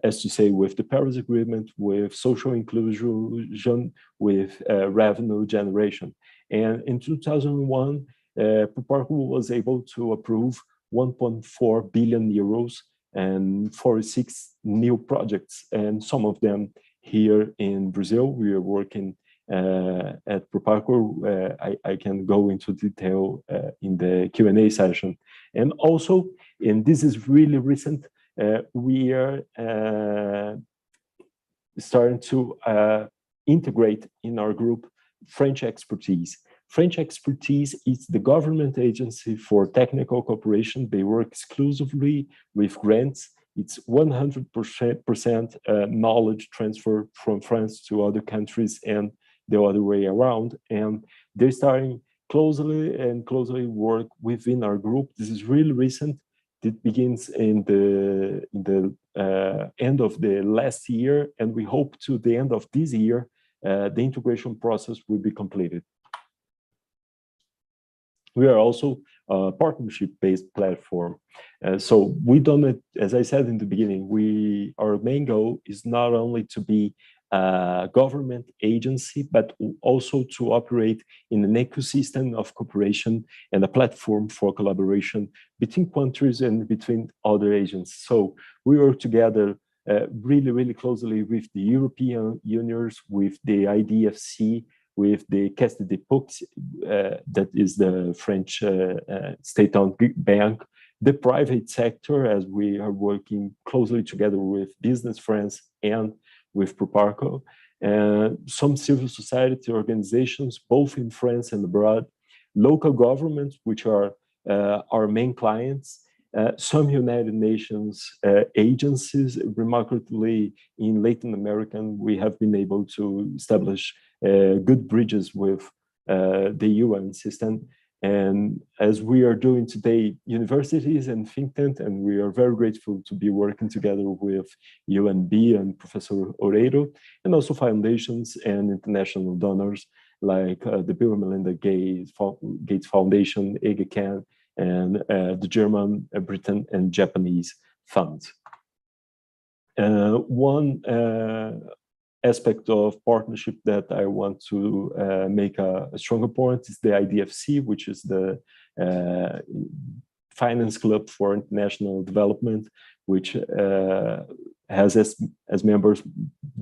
as to say, with the Paris Agreement, with social inclusion, with revenue generation. And in 2001, Proparco was able to approve 1.4 billion euros and 46 new projects, and some of them here in Brazil. We are working at Proparco. I can go into detail in the Q&A session. And also, and this is really recent, we are starting to integrate in our group French expertise. French expertise is the government agency for technical cooperation. They work exclusively with grants. It's 100% knowledge transfer from France to other countries and the other way around. And they're starting closely work within our group. This is really recent. It begins in the end of the last year, and we hope to the end of this year, the integration process will be completed. We are also a partnership-based platform. So we don't, as I said in the beginning, our main goal is not only to be a government agency, but also to operate in an ecosystem of cooperation and a platform for collaboration between countries and between other agents. So we work together really closely with the European Union, with the IDFC, with the Caisse de dépôt, that is the French state-owned bank, the private sector, as we are working closely together with Business France and with Proparco, and some civil society organizations, both in France and abroad, local governments, which are our main clients, some United Nations agencies. Remarkably, in Latin America, we have been able to establish good bridges with the UN system. And as we are doing today, universities and think tanks, and we are very grateful to be working together with UNB and Professor Oreiro, and also foundations and international donors like the Bill and Melinda Gates Foundation, EGECAN, and the German, Britain, and Japanese funds. One aspect of partnership that I want to make a stronger point is the IDFC, which is the finance club for international development, which has as members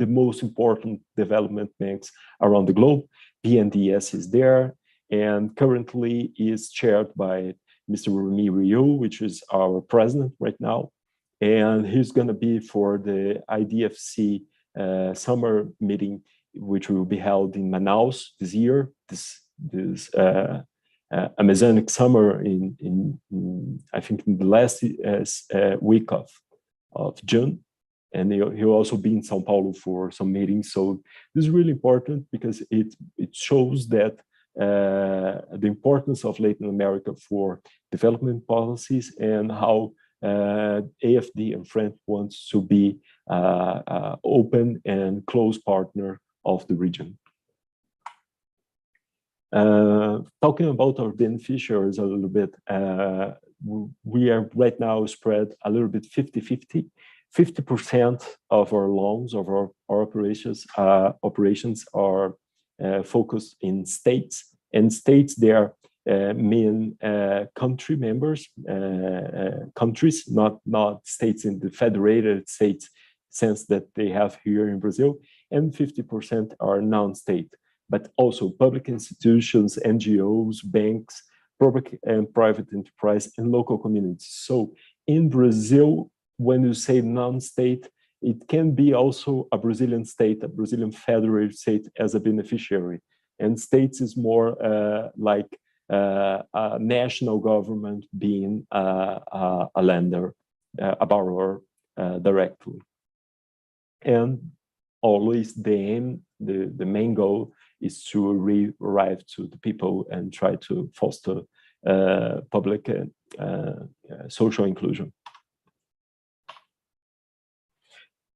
the most important development banks around the globe. BNDES is there, and currently is chaired by Mr. Remy Rio, which is our president right now. And he's going to be for the IDFC summer meeting, which will be held in Manaus this year, this Amazonic summer in I think in the last week of June. And he'll also be in Sao Paulo for some meetings. So this is really important because it shows that the importance of Latin America for development policies and how AFD and France wants to be open and close partner of the region. Talking about our beneficiaries a little bit, we are right now spread a little bit 50-50. 50% of our loans, of our operations are focused in states, and states there mean country members, countries, not states in the federated states sense that they have here in Brazil, and 50% are non-state, but also public institutions, NGOs, banks, public and private enterprise, and local communities. So in Brazil, when you say non-state, it can be also a Brazilian state, a Brazilian federated state as a beneficiary. And states is more like a national government being a lender, a borrower directly. And always the aim, the main goal is to arrive to the people and try to foster public social inclusion.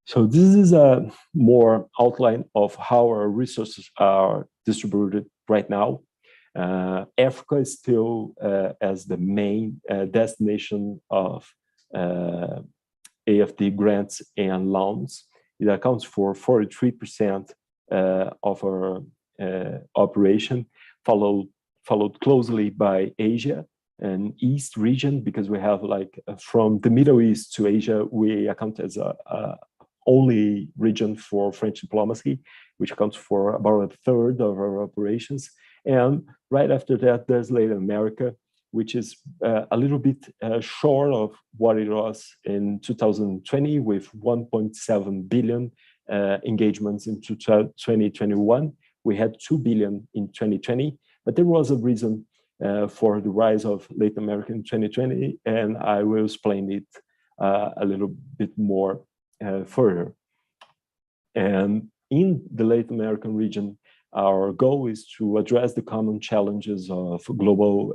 So this is a more outline of how our resources are distributed right now. Africa is still as the main destination of AFD grants and loans. It accounts for 43% of our operation, followed closely by Asia and East region, because we have like from the Middle East to Asia, we account as a only region for French diplomacy, which accounts for about a third of our operations. And right after that, there's Latin America, which is a little bit short of what it was in 2020, with 1.7 billion engagements in 2021. We had 2 billion in 2020, but there was a reason for the rise of Latin America in 2020, and I will explain it a little bit more further. And in the Latin American region, our goal is to address the common challenges of global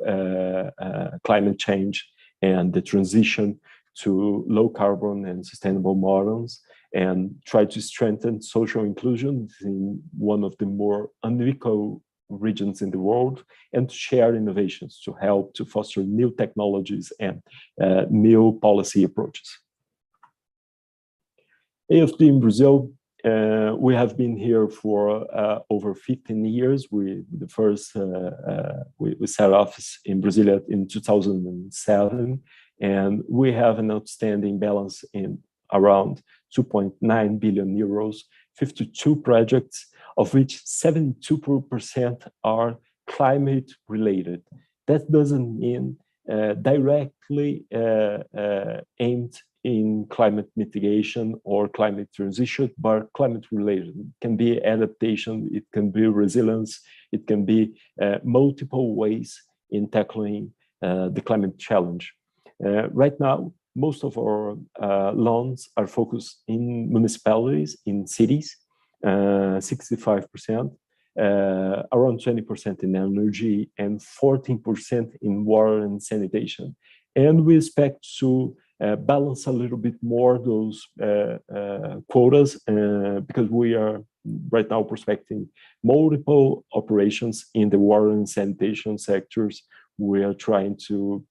climate change and the transition to low carbon and sustainable models, and try to strengthen social inclusion in one of the more unequal regions in the world, and to share innovations to help to foster new technologies and new policy approaches. AFD in Brazil, we have been here for over 15 years. We set office in Brazil in 2007, and we have an outstanding balance in around 2.9 billion euros, 52 projects, of which 72% are climate related. That doesn't mean directly aimed in climate mitigation or climate transition, but climate related. It can be adaptation, it can be resilience, it can be multiple ways in tackling the climate challenge. Right now, most of our loans are focused in municipalities, in cities, 65%, around 20% in energy, and 14% in water and sanitation. And we expect to balance a little bit more those quotas because we are right now prospecting multiple operations in the water and sanitation sectors. We are trying to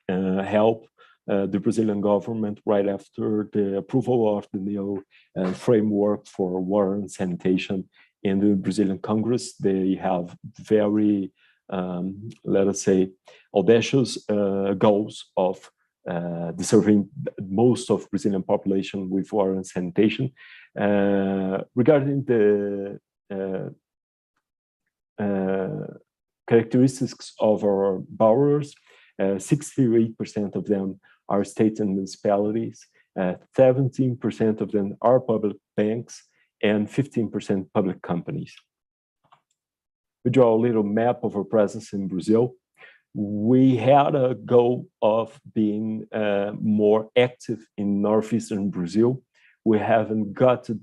help the Brazilian government right after the approval of the new framework for water and sanitation in the Brazilian Congress. They have very let us say, audacious goals of deserving most of Brazilian population with water and sanitation. Regarding the characteristics of our borrowers, 68% of them are states and municipalities, 17% of them are public banks, and 15% public companies. We draw a little map of our presence in Brazil. We had a goal of being more active in northeastern Brazil. We haven't got to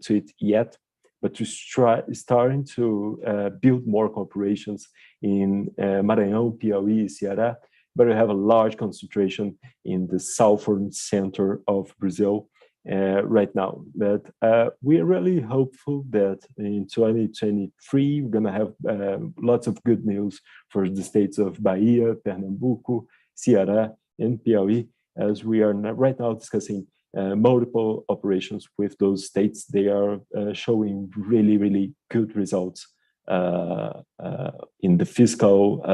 it yet, but we're starting to build more corporations in Maranhão, Piauí, Ceará, but we have a large concentration in the southern center of Brazil right now. But we're really hopeful that in 2023, we're going to have lots of good news for the states of Bahia, Pernambuco, Ceará, and Piauí, as we are right now discussing multiple operations with those states. They are showing really, really good results in the fiscal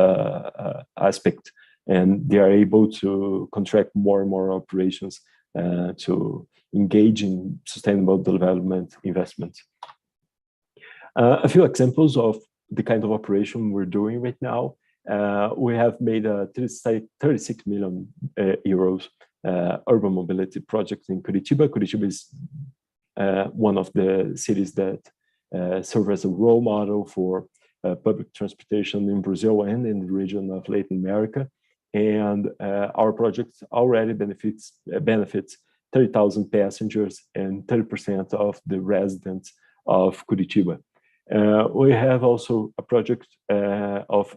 aspect, and they are able to contract more and more operations to engage in sustainable development investments. A few examples of the kind of operation we're doing right now. We have made a 36 million euros urban mobility project in Curitiba. Curitiba is one of the cities that serve as a role model for public transportation in Brazil and in the region of Latin America. And our project already benefits 30,000 passengers and 30% of the residents of Curitiba. We have also a project of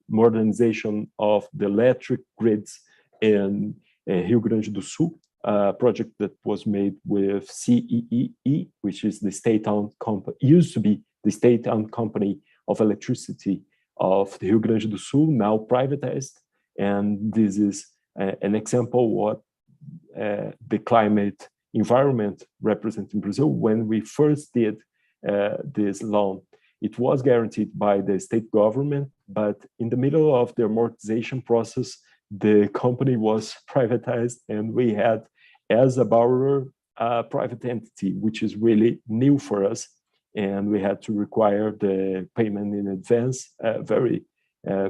modernization of the electric grids in Rio Grande do Sul, a project that was made with CEEE, which is the state-owned company, used to be the state-owned company of electricity of the Rio Grande do Sul, now privatized. And this is an example what the climate environment represents in Brazil. When we first did this loan, it was guaranteed by the state government, but in the middle of the amortization process, the company was privatized, and we had, as a borrower, a private entity, which is really new for us. And we had to require the payment in advance, very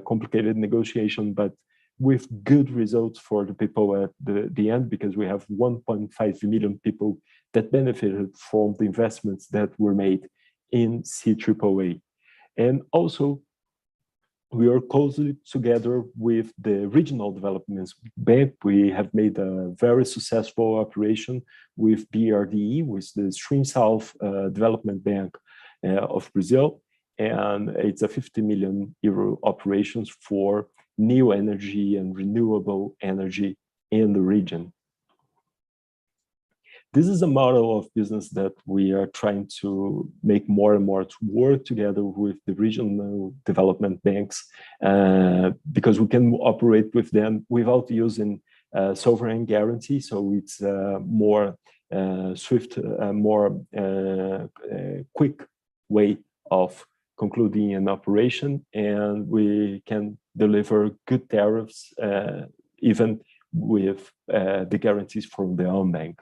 complicated negotiation, but with good results for the people at the end, because we have 1.5 million people that benefited from the investments that were made in CAAA. And also, we are closely together with the Regional Development Bank. We have made a very successful operation with BRDE, with the Extreme South Development Bank of Brazil. And it's a 50 million euro operations for new energy and renewable energy in the region. This is a model of business that we are trying to make more and more to work together with the regional development banks, because we can operate with them without using sovereign guarantee. So it's more swift, more quick way of concluding an operation, and we can deliver good tariffs even with the guarantees from the own bank.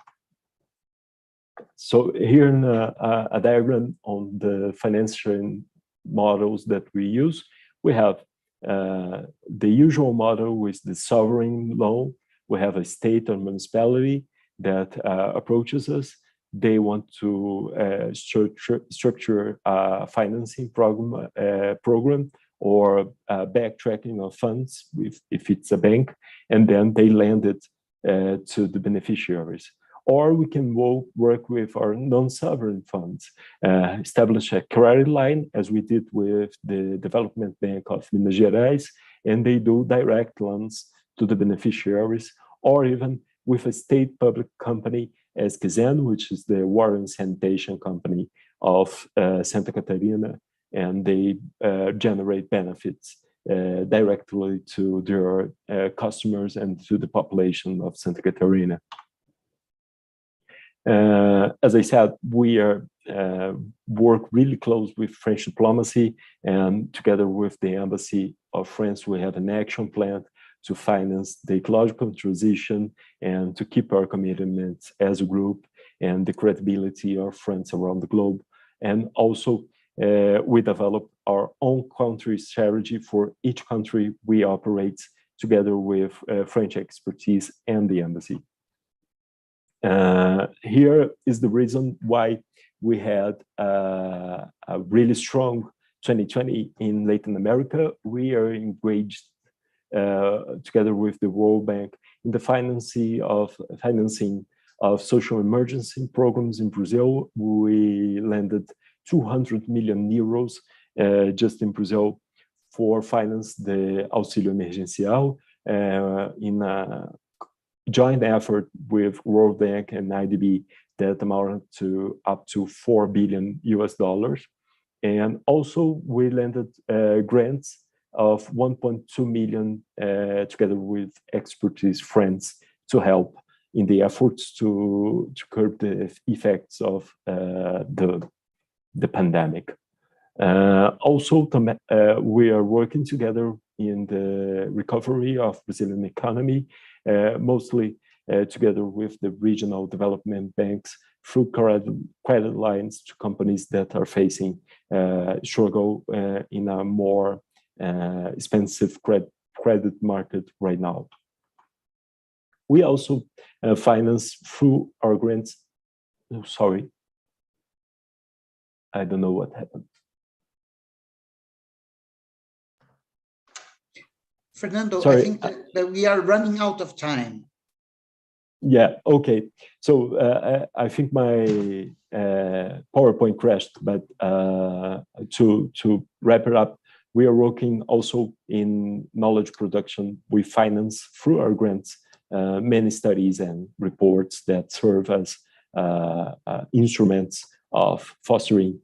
So here in a diagram on the financial models that we use, we have the usual model with the sovereign loan. We have a state or municipality that approaches us. They want to structure a financing program or backtracking of funds if it's a bank, and then they lend it to the beneficiaries. Or we can work with our non-sovereign funds, establish a credit line, as we did with the Development Bank of Minas Gerais, and they do direct loans to the beneficiaries, or even with a state public company as Kazan, which is the water and sanitation company of Santa Catarina, and they generate benefits directly to their customers and to the population of Santa Catarina. As I said, we are work really close with French diplomacy, and together with the Embassy of France, we have an action plan to finance the ecological transition and to keep our commitments as a group and the credibility of France around the globe. And also, we develop our own country strategy for each country we operate together with French expertise and the embassy. Here is the reason why we had a really strong 2020 in Latin America. We are engaged together with the World Bank in the financing of social emergency programs in Brazil. We landed 200 million euros just in Brazil for finance the Auxílio Emergencial in a joint effort with World Bank and IDB that amounted to up to $4 billion. And also we landed grants of 1.2 million together with expertise friends to help in the efforts to curb the effects of the pandemic. Also, we are working together in the recovery of Brazilian economy, mostly together with the regional development banks through credit lines to companies that are facing struggle in a more expensive credit market right now. We also finance through our grants. Oh, sorry, I don't know what happened. Fernando, sorry. I think that we are running out of time. Yeah, okay. So I think my PowerPoint crashed, but to wrap it up, we are working also in knowledge production. We finance through our grants many studies and reports that serve as instruments of fostering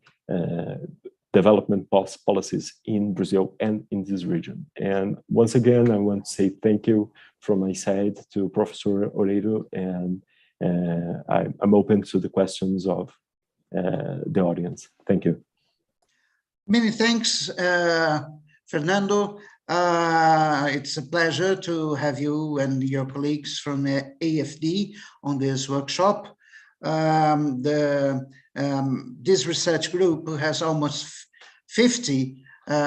development policies in Brazil and in this region. And once again, I want to say thank you from my side to Professor Oreiro, and I'm open to the questions of the audience. Thank you. Many thanks, Fernando. It's a pleasure to have you and your colleagues from the AFD on this workshop. This research group has almost 50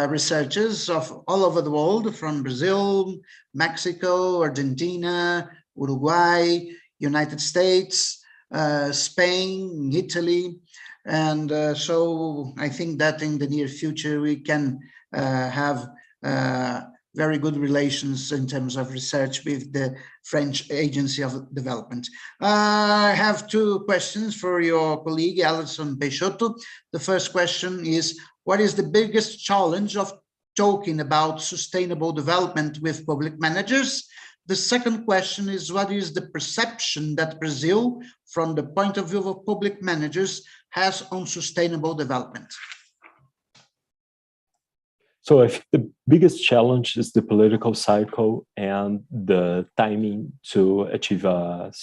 researchers of all over the world, from Brazil, Mexico, Argentina, Uruguay, United States, Spain, Italy. And so I think that in the near future, we can have very good relations in terms of research with the French Agency of Development. I have two questions for your colleague, Alison Peixoto. The first question is, what is the biggest challenge of talking about sustainable development with public managers? The second question is, what is the perception that Brazil, from the point of view of public managers, has on sustainable development? So I think the biggest challenge is the political cycle and the timing to achieve a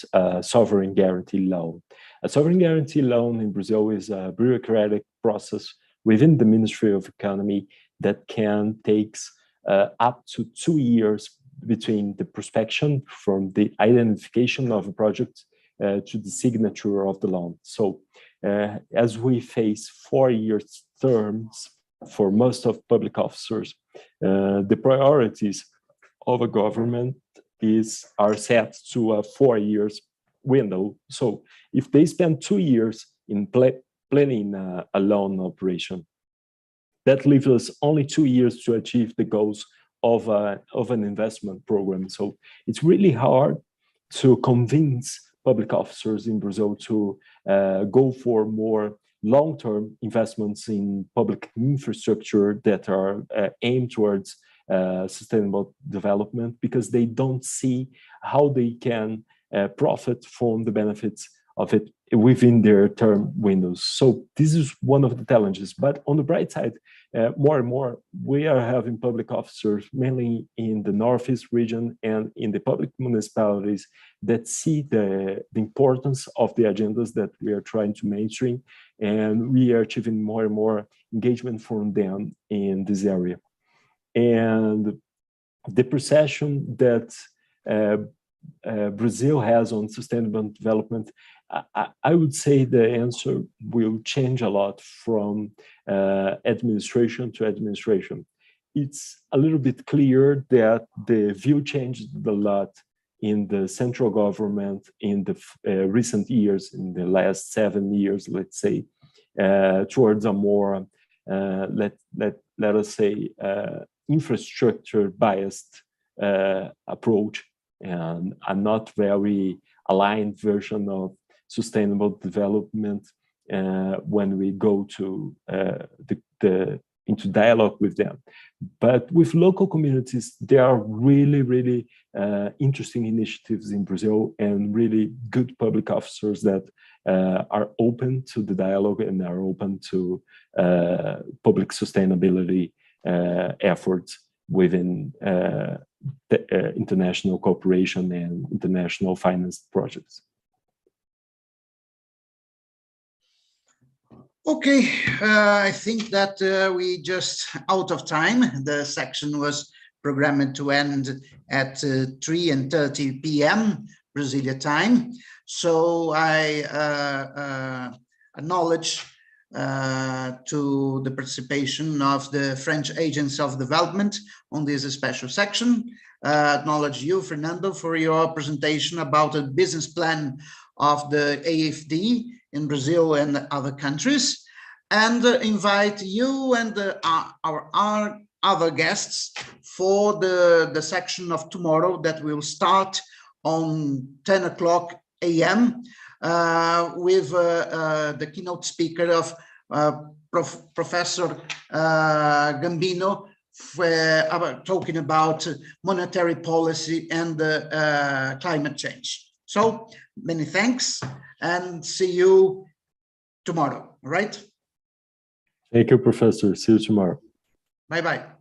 sovereign guarantee loan. A sovereign guarantee loan in Brazil is a bureaucratic process within the Ministry of Economy that can take up to 2 years between the prospection from the identification of a project to the signature of the loan. So as we face 4-year terms for most of public officers, the priorities of a government are set to a 4 years window. So if they spend 2 years in planning a loan operation, that leaves us only 2 years to achieve the goals of an investment program. So it's really hard to convince public officers in Brazil to go for more long-term investments in public infrastructure that are aimed towards sustainable development, because they don't see how they can profit from the benefits of it within their term windows. So this is one of the challenges. But on the bright side, more and more, we are having public officers, mainly in the Northeast region and in the public municipalities, that see the importance of the agendas that we are trying to mainstream, and we are achieving more and more engagement from them in this area. And the perception that Brazil has on sustainable development, I would say the answer will change a lot from administration to administration. It's a little bit clear that the view changed a lot in the central government in the recent years, in the last 7 years, let's say, towards a more, let us say, infrastructure biased approach, and a not very aligned version of sustainable development when we go to into dialogue with them. But with local communities, there are really, really interesting initiatives in Brazil, and really good public officers that are open to the dialogue and are open to public sustainability efforts within the international cooperation and international finance projects. Okay, I think that we just out of time. The section was programmed to end at 3:30 p.m. Brasilia time. So I acknowledge to the participation of the French Agence of Development on this special section. Acknowledge you, Fernando, for your presentation about the business plan of the AFD in Brazil and other countries, and invite you and our other guests for the section of tomorrow that will start on 10 o'clock a.m. With the keynote speaker of Professor Gambino, talking about monetary policy and climate change. So many thanks, and see you tomorrow, all right? Thank you, Professor. See you tomorrow. Bye-bye.